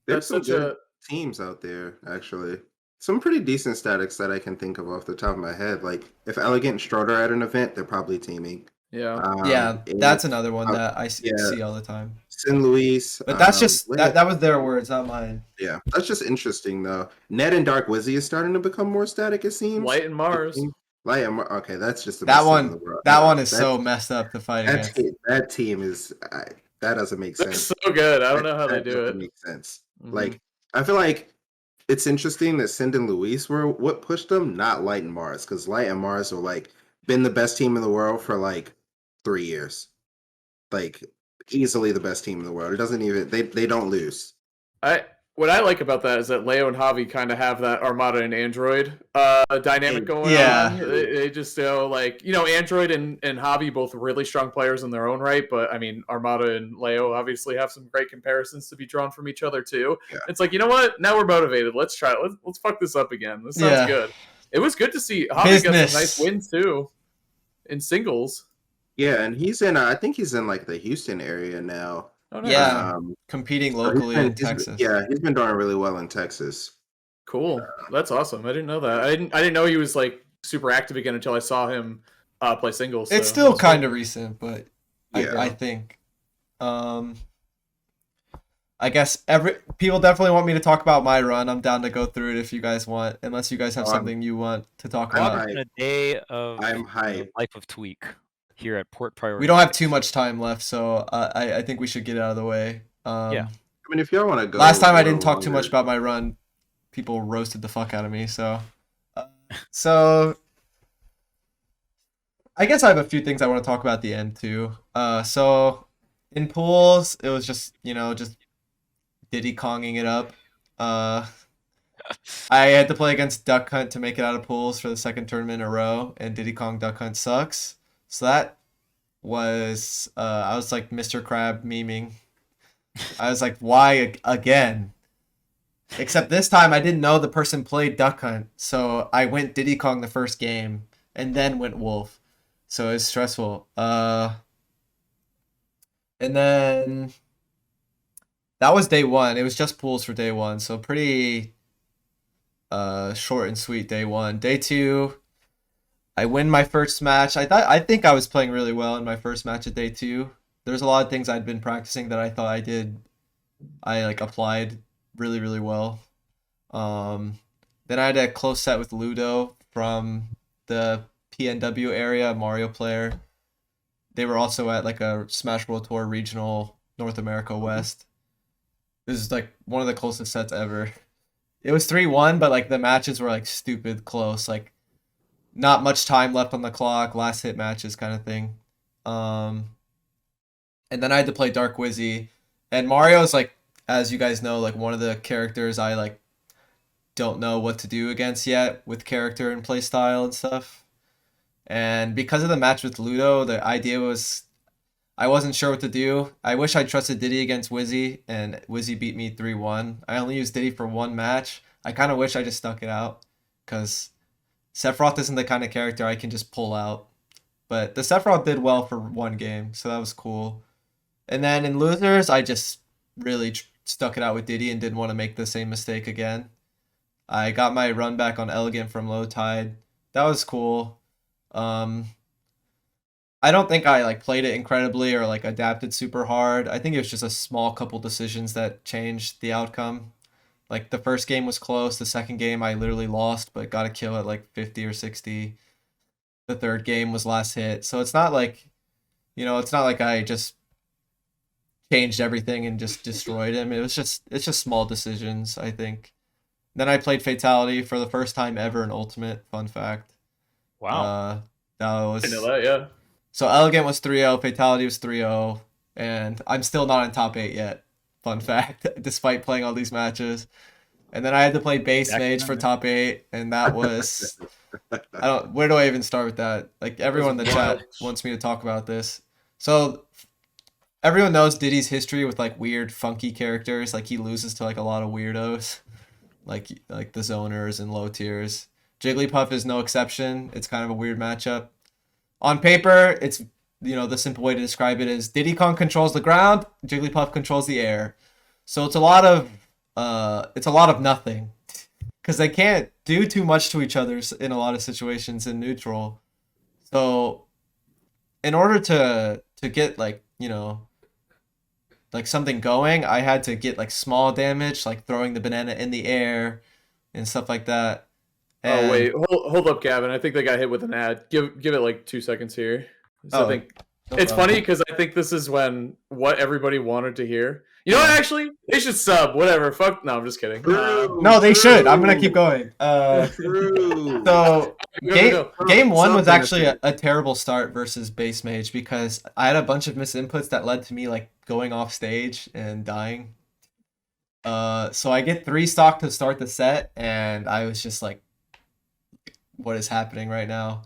Speaker 4: there's some good teams out there, actually. Some pretty decent statics that I can think of off the top of my head. Like if Elegant and Stroder are at an event, they're probably teaming.
Speaker 1: Yeah, that's another one that I see all the time.
Speaker 4: Sin Luis.
Speaker 1: But that's just that was their words, not mine.
Speaker 4: Yeah, that's just interesting though. Ned and Dark Wizzy is starting to become more static, it seems.
Speaker 2: Light and Mars.
Speaker 4: Light and Mars. Okay, that's just the
Speaker 1: that
Speaker 4: best
Speaker 1: one.
Speaker 4: team in the world.
Speaker 1: That one is so messed up to fight against.
Speaker 4: That team is that doesn't make sense.
Speaker 2: It's so good. I don't know how they do it.
Speaker 4: Makes sense. Like I feel like it's interesting that Sind and Luis were what pushed them, not Light and Mars, because Light and Mars are like been the best team in the world for like 3 years, like easily the best team in the world. It doesn't even they don't lose.
Speaker 2: What I like about that is that Leo and Javi kind of have that Armada and Android dynamic going on. They just Android and Javi both really strong players in their own right, but I mean Armada and Leo obviously have some great comparisons to be drawn from each other too. Yeah. It's like, you know what? Now we're motivated. Let's try it. Let's fuck this up again. This sounds good. It was good to see Javi get some nice wins too in singles.
Speaker 4: Yeah, and he's in. I think he's in like the Houston area now.
Speaker 2: Oh, nice.
Speaker 1: Yeah, competing locally in Texas.
Speaker 4: He's been doing really well in Texas.
Speaker 2: Cool, that's awesome. I didn't know that. I didn't know he was like super active again until I saw him play singles.
Speaker 1: It's still kind of recent, but I think. I guess people definitely want me to talk about my run. I'm down to go through it if you guys want, unless you guys have something you want to talk about.
Speaker 3: A day of
Speaker 4: I'm hyped.
Speaker 3: Life of Tweek here at Port Priority.
Speaker 1: We don't have too much time left, so I think we should get it out of the way.
Speaker 3: Yeah.
Speaker 4: I mean, if y'all want to go.
Speaker 1: Last time I didn't talk too much about my run. People roasted the fuck out of me, so I guess I have a few things I want to talk about at the end too. So in pools, it was just Diddy Konging it up. I had to play against Duck Hunt to make it out of pools for the second tournament in a row, and Diddy Kong Duck Hunt sucks. So that was I was like Mr. Crab memeing. I was like, why again? Except this time I didn't know the person played Duck Hunt, so I went Diddy Kong the first game and then went Wolf. So it was stressful. And then that was day one. It was just pools for day one, so pretty short and sweet day one. Day two, I win my first match. I think I was playing really well in my first match of day two. There's a lot of things I'd been practicing that I thought I applied really, really well. Then I had a close set with Ludo from the PNW area, Mario player. They were also at like a Smash World Tour regional North America West. This is like one of the closest sets ever. It was 3-1, but like the matches were like stupid close, like not much time left on the clock, last hit matches kind of thing. And then I had to play Dark Wizzy, and Mario's like, as you guys know, like one of the characters I like don't know what to do against yet with character and play style and stuff. And because of the match with Ludo, the idea was I wasn't sure what to do. I wish I trusted Diddy against Wizzy, and Wizzy beat me 3-1. I only used Diddy for one match. I kind of wish I just stuck it out, because Sephiroth isn't the kind of character I can just pull out. But the Sephiroth did well for one game, so that was cool. And then in losers, I just really stuck it out with Diddy and didn't want to make the same mistake again. I got my run back on Elegant from Low Tide. That was cool. I don't think I like played it incredibly or like adapted super hard. I think it was just a small couple decisions that changed the outcome. Like the first game was close. The second game I literally lost, but got a kill at like 50 or 60. The third game was last hit. So it's not like, it's not like I just changed everything and just destroyed him. It's just small decisions, I think. Then I played Fatality for the first time ever in Ultimate, fun fact.
Speaker 3: Wow.
Speaker 1: That was.
Speaker 2: I know that, yeah.
Speaker 1: So Elegant was 3-0, Fatality was 3-0, and I'm still not in top 8 yet. Fun fact, despite playing all these matches. And then I had to play base mage for top 8, and that was where do I even start with that? Like everyone in the chat wants me to talk about this. So everyone knows Diddy's history with like weird funky characters. Like he loses to like a lot of weirdos. Like the zoners and low tiers. Jigglypuff is no exception. It's kind of a weird matchup. On paper, it's the simple way to describe it is Diddy Kong controls the ground, Jigglypuff controls the air. So it's a lot of nothing, because they can't do too much to each other in a lot of situations in neutral. So in order to get like something going, I had to get like small damage, like throwing the banana in the air and stuff like that.
Speaker 2: And... Oh wait, hold up, Gavin. I think they got hit with an ad. Give it like 2 seconds here. So I think it's funny because I think this is what everybody wanted to hear. You know what? Actually, they should sub. Whatever. Fuck. No, I'm just kidding.
Speaker 1: No, they should. I'm gonna keep going. So game 1 was actually a terrible start versus base mage because I had a bunch of misinputs that led to me like going off stage and dying. So I get 3 stock to start the set, and I was just like, what is happening right now?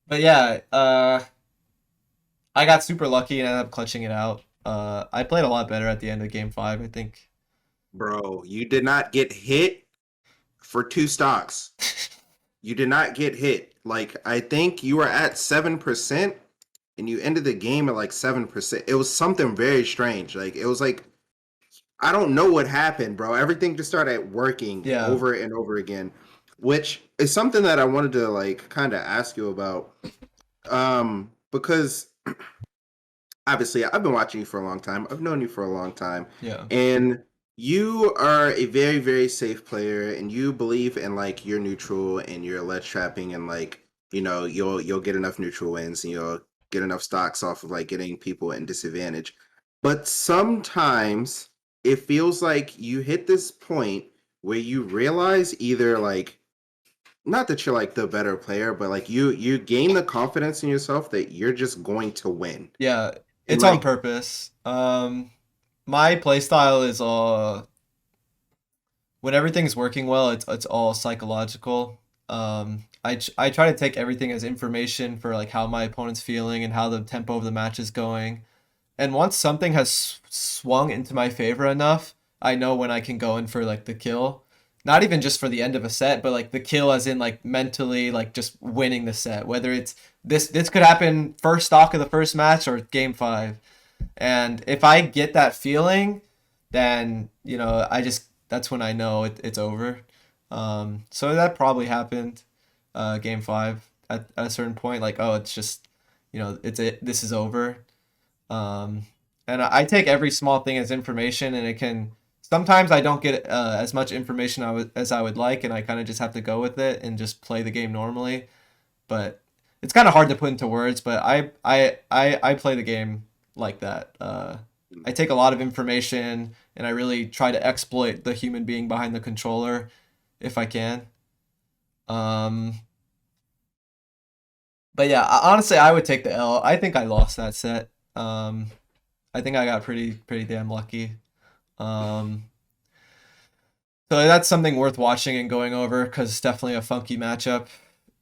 Speaker 1: But yeah, I got super lucky and ended up clutching it out. I played a lot better at the end of game 5, I think.
Speaker 4: Bro, you did not get hit for 2 stocks. You did not get hit. Like, I think you were at 7% and you ended the game at like 7%. It was something very strange. Like, it was like, I don't know what happened, bro. Everything just started working over and over again, which is something that I wanted to like kind of ask you about. Because obviously I've been watching you for a long time. I've known you for a long time.
Speaker 1: Yeah.
Speaker 4: And you are a very, very safe player, and you believe in like your neutral and your ledge trapping, and like, you'll get enough neutral wins and you'll get enough stocks off of like getting people in disadvantage. But sometimes it feels like you hit this point where you realize either like, not that you're like the better player, but like you gain the confidence in yourself that you're just going to win.
Speaker 1: Yeah, it's on purpose. My playstyle is when everything's working well, it's all psychological. I try to take everything as information for like how my opponent's feeling and how the tempo of the match is going. And once something has swung into my favor enough, I know when I can go in for like the kill. Not even just for the end of a set, but like the kill as in like mentally like just winning the set. Whether it's this could happen first stock of the first match or game 5. And if I get that feeling, then that's when I know it's over. So that probably happened game 5 at a certain point, like, oh, it's just this is over. And I take every small thing as information, and it can sometimes I don't get as much information as I would like, and I kind of just have to go with it and just play the game normally. But it's kind of hard to put into words, but I play the game like that. I take a lot of information, and I really try to exploit the human being behind the controller if I can. But yeah, honestly, I would take the L. I think I lost that set. I think I got pretty damn lucky. So that's something worth watching and going over, because it's definitely a funky matchup.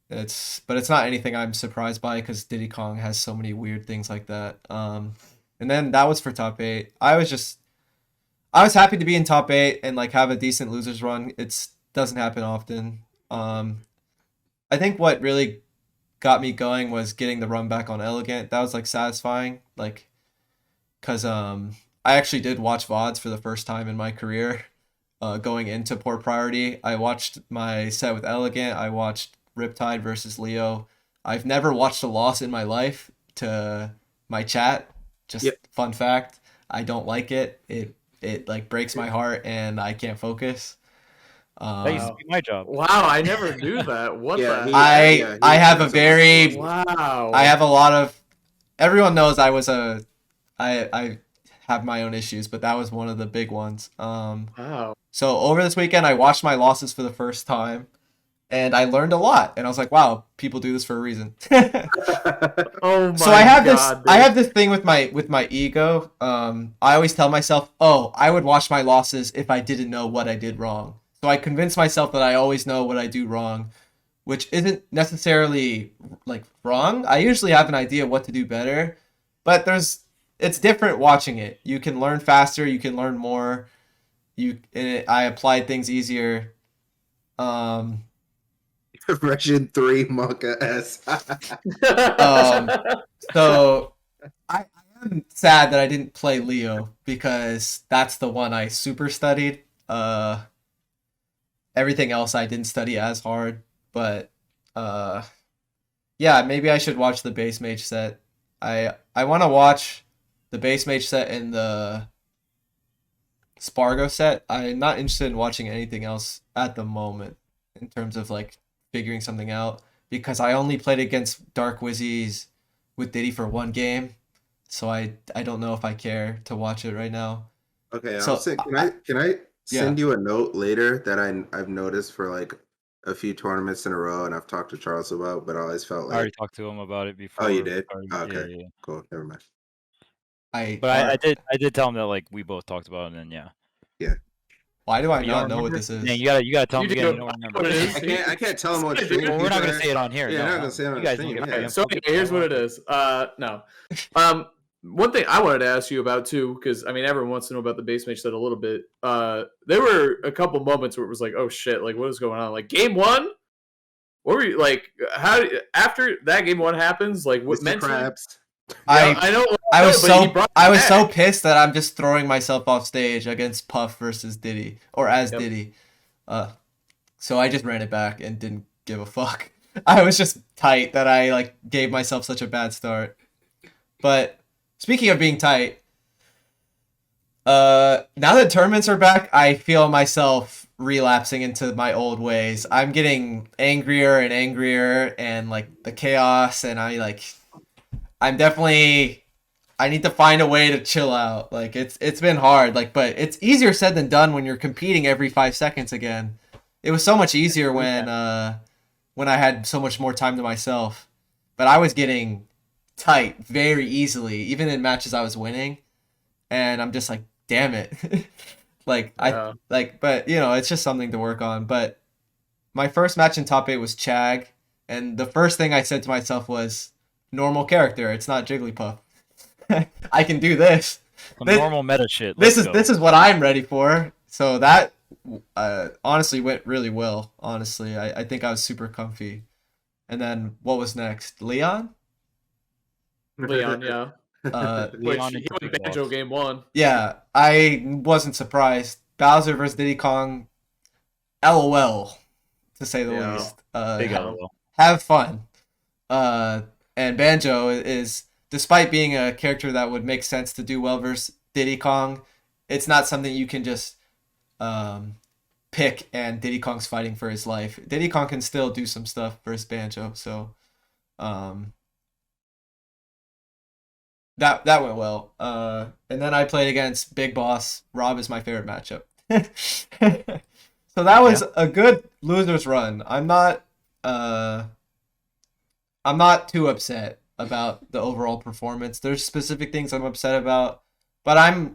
Speaker 1: But it's not anything I'm surprised by, because Diddy Kong has so many weird things like that. And then that was for top 8. I was happy to be in top 8 and like have a decent losers run. It doesn't happen often. I think what really got me going was getting the run back on Elegant. That was like satisfying, like, because I actually did watch VODs for the first time in my career. Going into Poor Priority, I watched my set with Elegant. I watched Riptide versus Leo. I've never watched a loss in my life to my chat. Just fun fact. I don't like it. It like breaks my heart and I can't focus.
Speaker 3: That used to be my job.
Speaker 2: Wow, I never knew that. What the?
Speaker 1: I have a very
Speaker 2: wow.
Speaker 1: I have a lot of. Everyone knows I have my own issues, but that was one of the big ones.
Speaker 2: Wow.
Speaker 1: So over this weekend, I watched my losses for the first time, and I learned a lot. And I was like, wow, people do this for a reason.
Speaker 2: Oh my
Speaker 1: So I have
Speaker 2: God,
Speaker 1: I have this thing with my ego. I always tell myself, oh, I would watch my losses if I didn't know what I did wrong. So I convince myself that I always know what I do wrong, which isn't necessarily like wrong. I usually have an idea what to do better, but it's different watching it. You can learn faster, you can learn more. I applied things easier.
Speaker 4: Version 3 Monka S.
Speaker 1: So I am sad that I didn't play Leo because that's the one I super studied. Everything else I didn't study as hard, but yeah, maybe I should watch the base mage set. I want to watch the base mage set and the Sparg0 set. I'm not interested in watching anything else at the moment in terms of like figuring something out because I only played against Dark Wizzies with Diddy for one game, so I don't know if I care to watch it right now.
Speaker 4: Okay,
Speaker 1: So,
Speaker 4: can I send you a note later that I've noticed for like a few tournaments in a row, and I've talked to Charles about, but I always felt
Speaker 3: I
Speaker 4: like
Speaker 3: already talked to him about it before.
Speaker 4: Oh, you did?
Speaker 3: Or,
Speaker 4: Oh, okay,
Speaker 3: yeah.
Speaker 4: cool. Never mind.
Speaker 3: I did tell him that like we both talked about it, and then
Speaker 4: yeah.
Speaker 1: Why do I
Speaker 3: You
Speaker 1: not
Speaker 3: don't
Speaker 1: know what
Speaker 3: remember?
Speaker 1: this is?
Speaker 3: Yeah, you gotta tell
Speaker 2: You
Speaker 3: me
Speaker 2: do.
Speaker 3: again. You don't remember.
Speaker 2: What it is.
Speaker 4: I can't tell him what stream.
Speaker 3: Well, we're not gonna say it on here.
Speaker 4: Yeah,
Speaker 3: no,
Speaker 4: not
Speaker 3: no.
Speaker 4: gonna say it on
Speaker 3: You guys
Speaker 4: stream.
Speaker 3: don't
Speaker 4: Yeah.
Speaker 3: get
Speaker 2: So okay, here's what it is. No. One thing I wanted to ask you about too, because I mean everyone wants to know about the base mage set a little bit. There were a couple moments where it was like, oh shit, like what is going on? Like game one, what were you like? How after that game one happens? Like what
Speaker 4: Mr.
Speaker 2: mentally?
Speaker 4: Krabs.
Speaker 2: I know.
Speaker 1: I was
Speaker 2: but
Speaker 1: so pissed that I'm just throwing myself off stage against Puff versus Diddy or as
Speaker 2: Yep.
Speaker 1: Diddy. So I just ran it back and didn't give a fuck. I was just tight that I like gave myself such a bad start. But speaking of being tight, now that tournaments are back, I feel myself relapsing into my old ways. I'm getting angrier and angrier and like the chaos, and I need to find a way to chill out. Like it's been hard, like, but it's easier said than done when you're competing every 5 seconds again. It was so much easier when I had so much more time to myself. But I was getting tight very easily, even in matches I was winning. And I'm just like, damn it. But you know, it's just something to work on. But my first match in top 8 was Chag, and the first thing I said to myself was, normal character, it's not Jigglypuff. I can do this.
Speaker 3: Normal meta shit.
Speaker 1: This is what I'm ready for. So that honestly went really well. Honestly, I think I was super comfy. And then what was next? Leon,
Speaker 2: yeah. Which
Speaker 3: Leon
Speaker 2: he
Speaker 3: and
Speaker 2: went Banjo game one.
Speaker 1: Yeah, I wasn't surprised. Bowser versus Diddy Kong, LOL, to say the least.
Speaker 3: Big LOL.
Speaker 1: Have fun. And Banjo is, despite being a character that would make sense to do well versus Diddy Kong, it's not something you can just pick and Diddy Kong's fighting for his life. Diddy Kong can still do some stuff versus Banjo, so that went well. And then I played against Big Boss. Rob is my favorite matchup. So that was a good loser's run. I'm not too upset about the overall performance. There's specific things I'm upset about, but I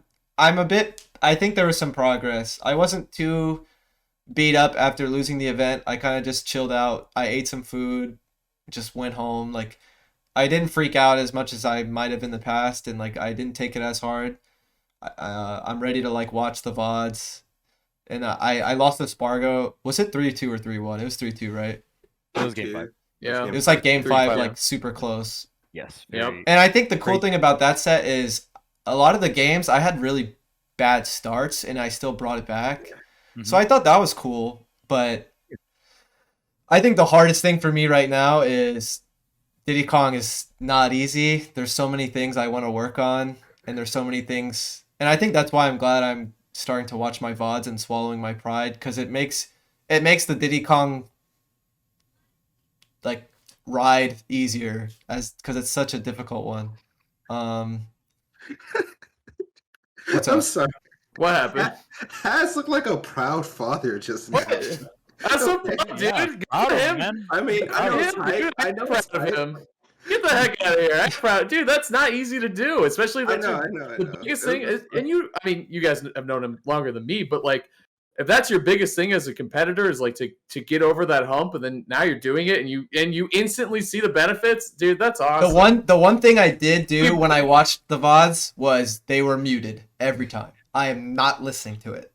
Speaker 1: think there was some progress. I wasn't too beat up after losing the event. I kind of just chilled out. I ate some food, just went home. Like, I didn't freak out as much as I might have in the past, and like I didn't take it as hard. I'm ready to like watch the VODs. And I lost to Sparg0. Was it 3-2 or 3-1? It was 3-2, right?
Speaker 3: It was game 5.
Speaker 2: Yeah.
Speaker 1: It was like game 5,
Speaker 2: 3-5.
Speaker 1: like super close.
Speaker 3: Yes.
Speaker 2: Yep.
Speaker 1: And I think the cool thing about that set is a lot of the games I had really bad starts and I still brought it back.
Speaker 3: Mm-hmm.
Speaker 1: So I thought that was cool. But I think the hardest thing for me right now is Diddy Kong is not easy. There's so many things I want to work on, and there's so many things. And I think that's why I'm glad I'm starting to watch my VODs and swallowing my pride, because it makes the Diddy Kong like ride easier because it's such a difficult one. What's
Speaker 4: I'm
Speaker 1: up?
Speaker 4: sorry.
Speaker 2: What happened?
Speaker 4: Has looked like a proud father just now.
Speaker 2: That's so fun, dude.
Speaker 3: Yeah,
Speaker 2: Good
Speaker 3: proud
Speaker 2: for
Speaker 3: of him,
Speaker 2: him.
Speaker 3: man.
Speaker 4: I mean, I know it's hype. I know it's
Speaker 2: Proud of
Speaker 4: hype.
Speaker 2: him. Get the heck out of here. I'm proud. Dude, that's not easy to do, especially if
Speaker 4: I
Speaker 2: that's
Speaker 4: know.
Speaker 2: the biggest thing. And you guys have known him longer than me, but like, if that's your biggest thing as a competitor is like to get over that hump, and then now you're doing it, and you instantly see the benefits, dude. That's awesome.
Speaker 1: The one thing I did do when I watched the VODs was they were muted every time. I am not listening to it.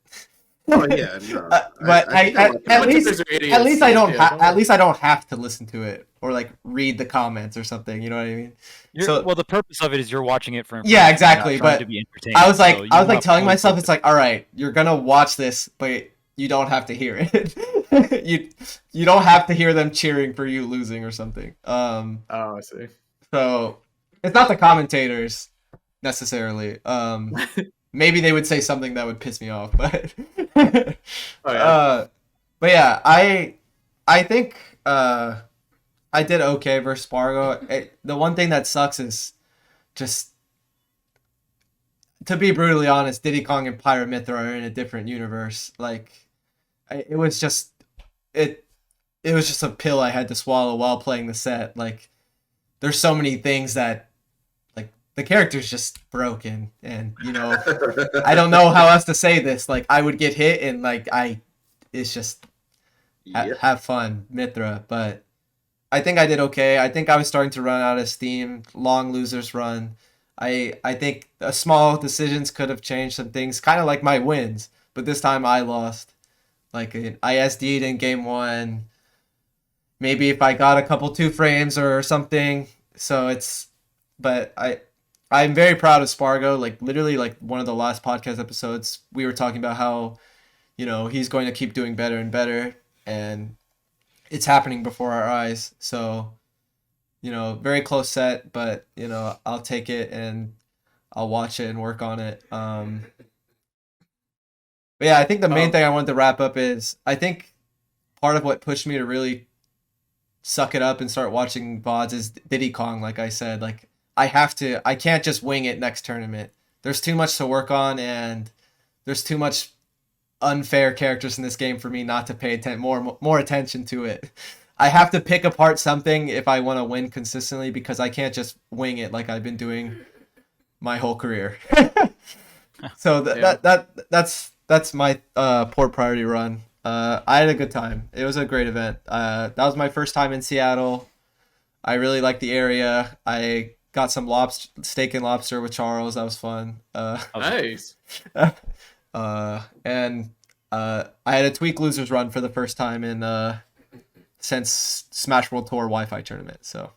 Speaker 4: Oh yeah, no.
Speaker 1: But at least I don't have to listen to it or like read the comments or something. You know what I mean?
Speaker 3: Well, the purpose of it is you're watching it for
Speaker 1: yeah, exactly. But
Speaker 3: to be entertained,
Speaker 1: I was like telling myself, it's like, all right, you're gonna watch this, but you don't have to hear it. you don't have to hear them cheering for you losing or something.
Speaker 2: Oh, I see.
Speaker 1: So it's not the commentators necessarily. Maybe they would say something that would piss me off, but but yeah, I think I did okay versus Sparg0. The one thing that sucks is just, to be brutally honest, Diddy Kong and Pyramithra are in a different universe. Like it was just a pill I had to swallow while playing the set. Like there's so many things that the character's just broken, and I don't know how else to say this. Like I would get hit, and it's just have fun, Mithra. But I think I did okay. I think I was starting to run out of steam. Long losers run. I think small decisions could have changed some things, kind of like my wins. But this time I lost. Like I SD'd in game 1. Maybe if I got a couple 2 frames or something. But I'm very proud of Sparg0. Like literally, like one of the last podcast episodes, we were talking about how, he's going to keep doing better and better, and it's happening before our eyes. So, very close set, but I'll take it and I'll watch it and work on it. But yeah, I think the main thing I wanted to wrap up is I think part of what pushed me to really suck it up and start watching VODs is Diddy Kong. Like I said, like I can't just wing it next tournament. There's too much to work on, and there's too much unfair characters in this game for me not to pay more attention to it. I have to pick apart something if I want to win consistently, because I can't just wing it like I've been doing my whole career. So that's my port priority run. I had a good time. It was a great event. That was my first time in Seattle. I really liked the area. I got some steak and lobster with Charles. That was fun.
Speaker 2: Nice.
Speaker 1: And I had a Tweek losers run for the first time since Smash World Tour Wi-Fi tournament. So,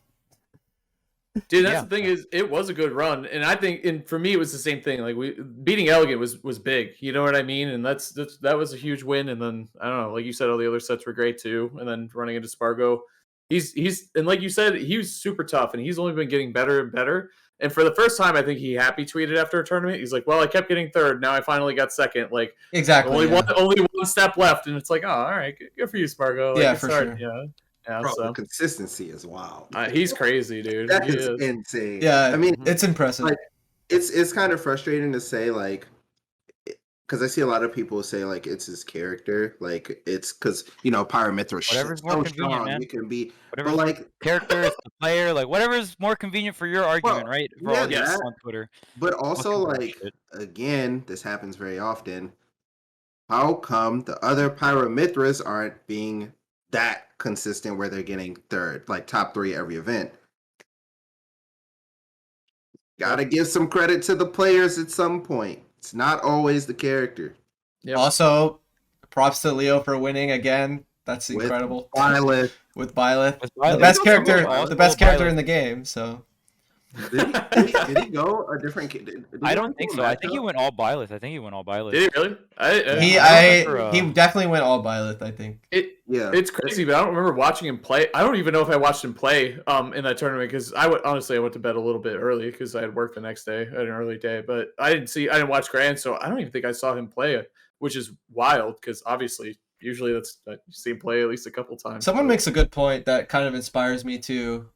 Speaker 2: dude, that's the thing is, it was a good run, and I think, and for me, it was the same thing. Like beating Elegant was big. You know what I mean? And that was a huge win. And then I don't know, like you said, all the other sets were great too. And then running into Sparg0. He's and like you said, he was super tough, and he's only been getting better and better. And for the first time, I think he happy tweeted after a tournament. He's like, "Well, I kept getting third. Now I finally got second. Like
Speaker 1: exactly,
Speaker 2: only one step left." And it's like, "Oh, all right, good for you, Sparg0." Like,
Speaker 1: yeah, for sure.
Speaker 2: Yeah.
Speaker 4: Bro,
Speaker 2: So
Speaker 4: the consistency is wild.
Speaker 2: He's crazy, dude.
Speaker 4: That is insane.
Speaker 1: Yeah,
Speaker 4: I mean,
Speaker 1: it's impressive.
Speaker 4: Like, it's kind of frustrating to say, like, because I see a lot of people say like it's his character, like it's because Pyramithra.
Speaker 3: Whatever's more convenient, man.
Speaker 4: You can be,
Speaker 3: whatever,
Speaker 4: but like
Speaker 3: character, the player, like whatever's more convenient for your argument, right? For all these on Twitter.
Speaker 4: But also, like, again, this happens very often. How come the other Pyramithras aren't being that consistent where they're getting third, like top 3 every event? Gotta give some credit to the players at some point. It's not always the character.
Speaker 1: Yep. Also, props to Leo for winning again. That's incredible. With Byleth. The best character in the game. So
Speaker 4: did he go a different?
Speaker 3: I don't think so. I think he went all Byleth.
Speaker 2: Did he really?
Speaker 1: He definitely went all Byleth, I think.
Speaker 2: It's crazy, but I don't remember watching him play. I don't even know if I watched him play in that tournament, because I went to bed a little bit early because I had work the next day. I had an early day, but I didn't watch Grand, so I don't even think I saw him play, which is wild because obviously usually you see him play at least a couple times.
Speaker 1: Someone makes a good point that kind of inspires me too.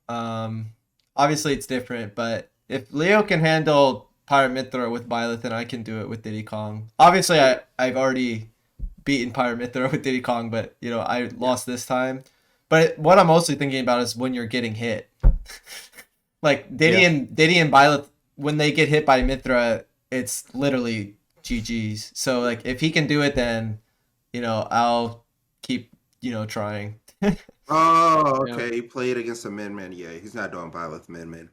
Speaker 1: Obviously it's different, but if Leo can handle Pyramithra with Byleth, then I can do it with Diddy Kong. Obviously I've already beaten Pyramithra with Diddy Kong, but you know I lost this time. But what I'm mostly thinking about is when you're getting hit. Like Diddy and Byleth, when they get hit by Mithra, it's literally GG's. So like if he can do it, then you know I'll keep trying.
Speaker 4: Oh, okay. He played against a min-min. Yeah, he's not doing Byleth min-min.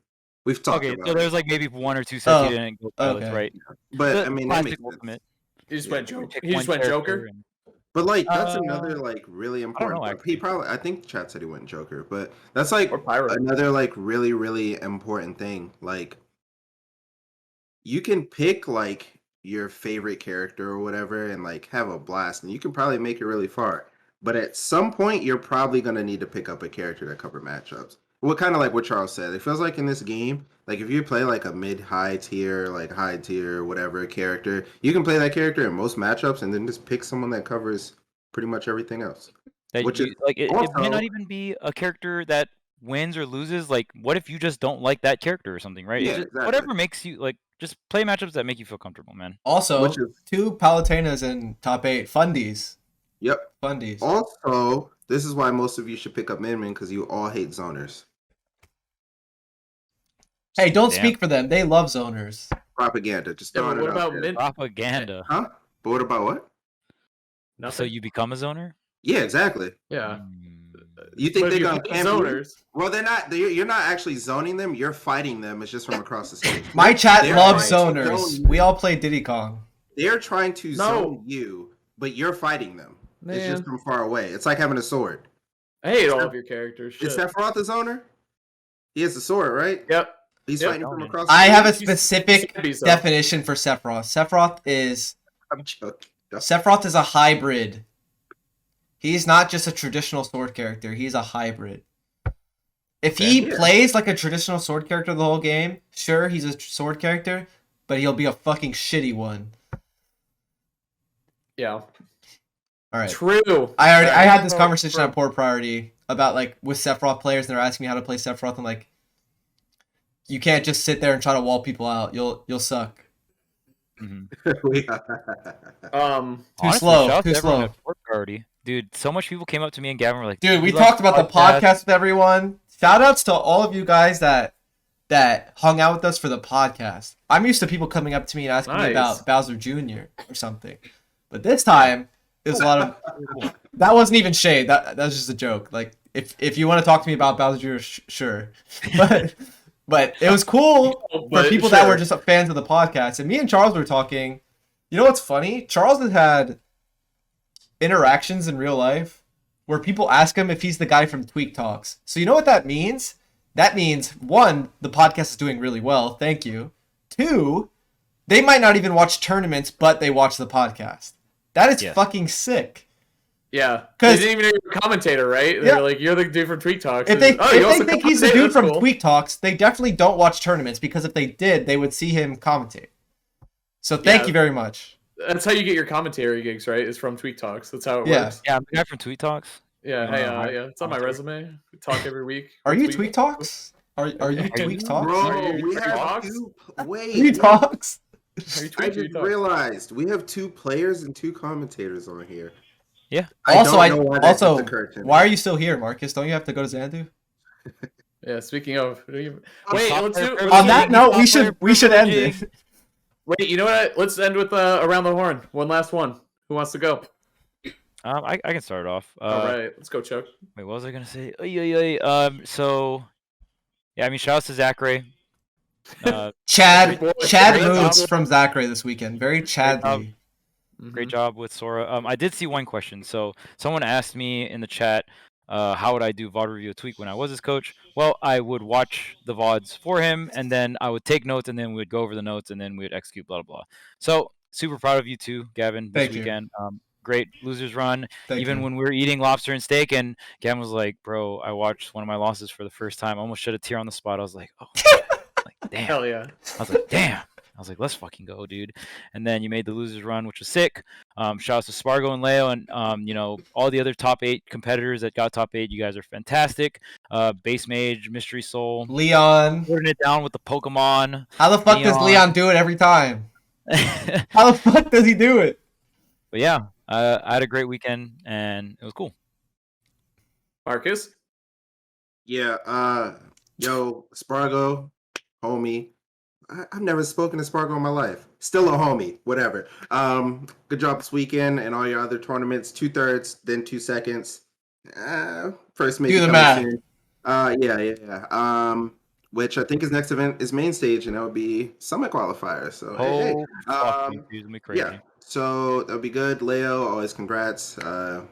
Speaker 4: We've talked about
Speaker 3: so there's like maybe 1 or 2 sets he didn't go Byleth, right?
Speaker 4: But I mean, that makes
Speaker 3: ultimate.
Speaker 2: He just went Joker.
Speaker 4: But like that's another like really important. I think chat said he went Joker, but that's like another like really really important thing. Like you can pick like your favorite character or whatever and like have a blast, and you can probably make it really far. But at some point, you're probably gonna need to pick up a character to cover matchups. What kind of like what Charles said. It feels like in this game, like if you play like a mid-high tier, like high tier, whatever character, you can play that character in most matchups, and then just pick someone that covers pretty much everything else.
Speaker 3: Which is like it may not even be a character that wins or loses. Like, what if you just don't like that character or something, right?
Speaker 4: Yeah,
Speaker 3: exactly. Whatever makes you like, just play matchups that make you feel comfortable, man.
Speaker 1: Also, 2 Palutinas in top 8 fundies.
Speaker 4: Yep,
Speaker 1: fundies.
Speaker 4: Also, this is why most of you should pick up Min-Min, because you all hate zoners.
Speaker 1: Hey, don't speak for them. They love zoners.
Speaker 4: Propaganda. Just
Speaker 2: what about
Speaker 3: propaganda?
Speaker 4: Huh? But what about what?
Speaker 2: Nothing.
Speaker 3: So you become a zoner?
Speaker 4: Yeah, exactly.
Speaker 2: Yeah.
Speaker 4: You think they're gonna camp
Speaker 2: zoners?
Speaker 4: Well, they're not. You're not actually zoning them. You're fighting them. It's just from across the stage.
Speaker 1: My chat loves zoners. We all play Diddy Kong.
Speaker 4: They're trying to zone you, but you're fighting them. Man. It's just from far away. It's like having a sword.
Speaker 2: I hate all of your characters.
Speaker 4: Is Sephiroth the zoner? He has a sword, right?
Speaker 2: Yep.
Speaker 4: He's fighting from across the stage.
Speaker 1: I have a specific definition for Sephiroth.
Speaker 4: I'm joking.
Speaker 1: Sephiroth is a hybrid. He's not just a traditional sword character. He's a hybrid. If he plays like a traditional sword character the whole game, sure, he's a sword character, but he'll be a fucking shitty one.
Speaker 2: Yeah.
Speaker 1: All right.
Speaker 2: True.
Speaker 1: I had this conversation at Poor Priority about like with Sephiroth players, and they're asking me how to play Sephiroth. I'm like, you can't just sit there and try to wall people out. You'll suck.
Speaker 3: Mm-hmm.
Speaker 1: Too slow.
Speaker 3: Poor Priority. Dude, so much people came up to me and Gavin were like,
Speaker 1: dude, we talked about the podcast with everyone. Shoutouts to all of you guys that hung out with us for the podcast. I'm used to people coming up to me and asking me about Bowser Jr. or something. But this time, it was a lot of... That wasn't even shade. That was just a joke. Like, if you want to talk to me about Bowser Jr., sure. But it was cool for people that were just fans of the podcast. And me and Charles were talking. You know what's funny? Charles has had interactions in real life where people ask him if he's the guy from Tweek Talks. So you know what that means? That means, 1, the podcast is doing really well. Thank you. 2, they might not even watch tournaments, but they watch the podcast. That is fucking sick.
Speaker 2: Yeah, they didn't even know you were a commentator, right? They're like, you're the dude from Tweek Talks.
Speaker 1: If they think he's the dude from Tweek Talks, they definitely don't watch tournaments, because if they did, they would see him commentate. So thank you very much.
Speaker 2: That's how you get your commentary gigs, right? Is from Tweek Talks. That's how it works.
Speaker 3: Yeah, I'm the guy from Tweek Talks.
Speaker 2: Yeah, hey, it's on my resume. We talk every week.
Speaker 1: Are you Tweek Talks? Are you Tweek Talks?
Speaker 4: Bro, we have
Speaker 1: Tweek Talks?
Speaker 4: I just realized we have 2 players and 2 commentators on here.
Speaker 3: Yeah.
Speaker 1: Also, why are you still here, Marcus? Don't you have to go to Xanadu?
Speaker 2: Yeah. Speaking of, wait. Let's do.
Speaker 1: On that note, we should end it.
Speaker 2: Wait. You know what? Let's end with around the horn. One last one. Who wants to go?
Speaker 3: I can start off.
Speaker 2: All right. Let's go, Chuck.
Speaker 3: Wait, what was I gonna say? So, yeah. I mean, shout out to Zackray.
Speaker 1: Chad Moods from Zackray this weekend. Very Chadly.
Speaker 3: Great job with Sora. I did see one question. So someone asked me in the chat, how would I do VOD review of Tweek when I was his coach? Well, I would watch the VODs for him, and then I would take notes, and then we'd go over the notes, and then we would execute, blah, blah, blah. So super proud of you too, Gavin, this weekend. Great losers run. Even when we were eating lobster and steak, and Gavin was like, bro, I watched one of my losses for the first time. I almost shed a tear on the spot. I was like, oh, like, damn.
Speaker 2: Hell yeah.
Speaker 3: I was like, damn. I was like, let's fucking go, dude. And then you made the losers run, which was sick. Shout out to Sparg0 and Leo, and all the other top 8 competitors that got top 8. You guys are fantastic. Base Mage, Mystery Soul,
Speaker 1: Leon,
Speaker 3: putting it down with the Pokemon.
Speaker 1: How the fuck does Leon do it every time? How the fuck does he do it?
Speaker 3: But yeah, I had a great weekend, and it was cool.
Speaker 2: Marcus?
Speaker 4: Yeah, yo, Sparg0, homie. I've never spoken to Sparg0 in my life. Still a homie, whatever. Good job this weekend and all your other tournaments. 2/3, then 2 seconds. First maybe
Speaker 1: Do the
Speaker 4: coming
Speaker 1: math.
Speaker 4: soon. Yeah. Which I think his next event is main stage, and that would be Summit qualifier. So hey.
Speaker 3: Fuck, these gonna be crazy.
Speaker 4: Yeah. So that'll be good. Leo, always congrats. I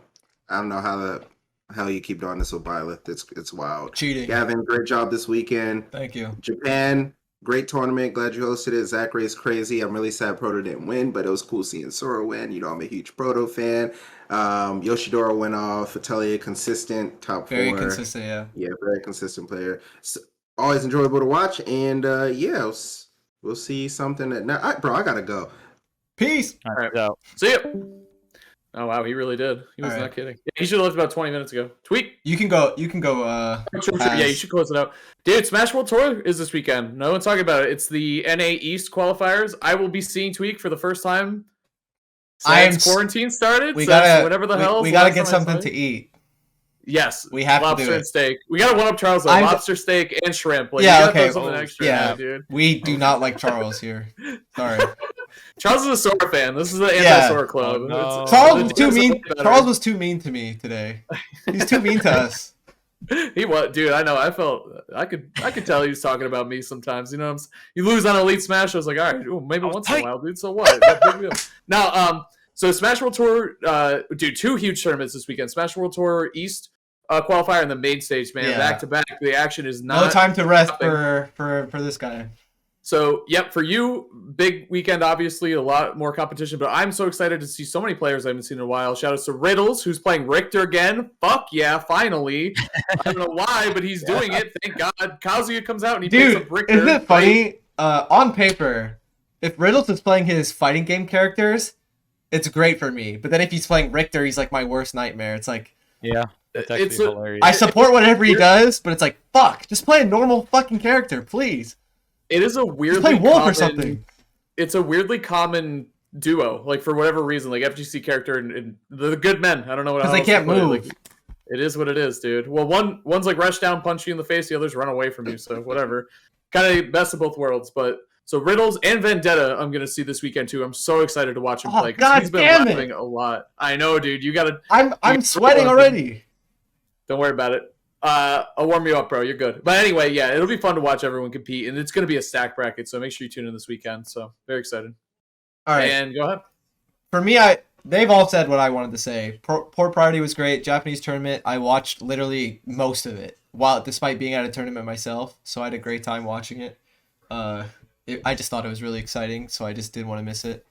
Speaker 4: don't know how you keep doing this with Violet. It's wild.
Speaker 1: Cheating.
Speaker 4: Gavin, great job this weekend.
Speaker 1: Thank you.
Speaker 4: Japan, great tournament. Glad you hosted it. Zackray is crazy. I'm really sad Proto didn't win, but it was cool seeing Sora win. You know, I'm a huge Proto fan. Yoshidora went off. Atelier, consistent, top 4.
Speaker 1: Very consistent, yeah.
Speaker 4: Yeah, very consistent player. So, always enjoyable to watch. And yeah, we'll see something that now. Bro, I gotta go.
Speaker 1: Peace.
Speaker 3: All right.
Speaker 2: See ya. Oh wow, he really did. He was not kidding. Yeah, he should have left about 20 minutes ago. Tweek.
Speaker 1: You can go.
Speaker 2: Yeah, you should close it out. Dude, Smash World Tour is this weekend. No one's talking about it. It's the NA East qualifiers. I will be seeing Tweek for the first time since quarantine started.
Speaker 1: We gotta
Speaker 2: whatever the hell.
Speaker 1: We gotta get something to eat.
Speaker 2: Yes,
Speaker 1: we have
Speaker 2: lobster
Speaker 1: to do
Speaker 2: and steak. We gotta one up Charles though. Lobster, steak, and shrimp. Like,
Speaker 1: yeah, okay.
Speaker 2: Something extra
Speaker 1: yeah,
Speaker 2: dude.
Speaker 1: We do not like Charles here. Sorry.
Speaker 2: Charles is a Sora fan. This is the anti-Sora club.
Speaker 3: Oh, no.
Speaker 1: Charles was too mean. Charles was too mean to me today. He's too mean to us.
Speaker 2: He was, dude. I know. I could tell he was talking about me sometimes. You know, you lose on Elite Smash. I was like, all right, maybe once in a while, dude. So what? Now, so Smash World Tour, dude, 2 huge tournaments this weekend. Smash World Tour East qualifier and the main stage, man, back to back. The action is not.
Speaker 1: No time to rest for this guy.
Speaker 2: So, yep, for you, big weekend, obviously, a lot more competition, but I'm so excited to see so many players I haven't seen in a while. Shout out to Riddles, who's playing Richter again. Fuck yeah, finally. I don't know why, but he's doing it. Thank God. Kazuya comes out and he picks up Richter.
Speaker 1: Isn't it funny? On paper, if Riddles is playing his fighting game characters, it's great for me. But then if he's playing Richter, he's like my worst nightmare. It's like...
Speaker 3: Yeah, that's actually hilarious.
Speaker 1: I support whatever he does, but it's like, fuck, just play a normal fucking character, please.
Speaker 2: It is a weirdly
Speaker 1: play Wolf or something.
Speaker 2: It's a weirdly common duo, like for whatever reason, like FGC character and the good men. I don't know what else.
Speaker 1: Because they can't move.
Speaker 2: Like, it is what it is, dude. Well, one's like rush down, punch you in the face. The other's run away from you. So whatever. Kind of best of both worlds. But so Riddles and Vendetta, I'm gonna see this weekend too. I'm so excited to watch him play.
Speaker 1: God
Speaker 2: he's been
Speaker 1: damn
Speaker 2: laughing a lot. I know, dude. You gotta.
Speaker 1: I'm sweating already.
Speaker 2: Don't worry about it. I'll warm you up, bro. You're good. But anyway, yeah, it'll be fun to watch everyone compete, and it's going to be a stack bracket, so make sure you tune in this weekend. So very excited.
Speaker 1: All right.
Speaker 2: And go ahead.
Speaker 1: For me, they've all said what I wanted to say. Port Priority was great. Japanese tournament, I watched literally most of it, despite being at a tournament myself, so I had a great time watching it. I just thought it was really exciting, so I just didn't want to miss it.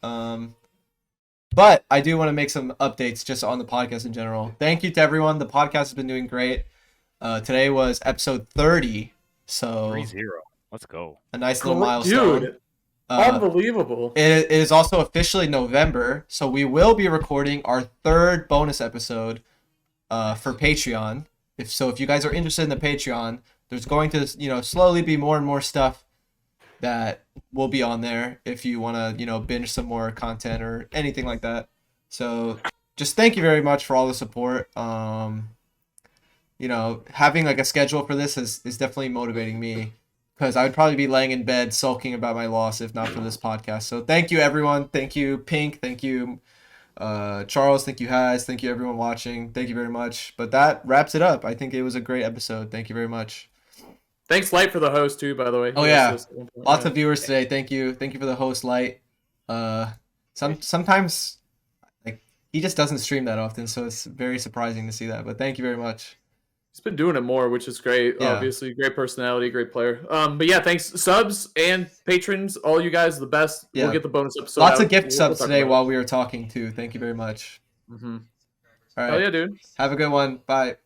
Speaker 1: But I do want to make some updates just on the podcast in general. Thank you to everyone. The podcast has been doing great. Today was episode 30, so
Speaker 3: 30. Let's go.
Speaker 1: A nice little milestone.
Speaker 2: Dude, unbelievable.
Speaker 1: It is also officially November, so we will be recording our 3rd bonus episode for Patreon. If you guys are interested in the Patreon, there's going to slowly be more and more stuff that will be on there if you want to binge some more content or anything like that. So just thank you very much for all the support. Having like a schedule for this is definitely motivating me, because I would probably be laying in bed sulking about my loss if not for this podcast. So thank you, everyone. Thank you, Pink. Thank you, Charles. Thank you, Haz. Thank you, everyone watching. Thank you very much. But that wraps it up. I think it was a great episode. Thank you very much.
Speaker 2: Thanks, Light, for the host too, by the way.
Speaker 1: Oh yeah, lots of viewers today. Thank you for the host, Light. Sometimes like he just doesn't stream that often, so it's very surprising to see that. But thank you very much.
Speaker 2: He's been doing it more, which is great. Yeah. Obviously, great personality, great player. But yeah, thanks subs and patrons, all you guys, the best. Yeah. We'll get the bonus episode.
Speaker 1: Lots of gift subs today while we were talking too. Thank you very much.
Speaker 2: Mm-hmm.
Speaker 1: All right.
Speaker 2: Oh yeah, dude.
Speaker 1: Have a good one. Bye.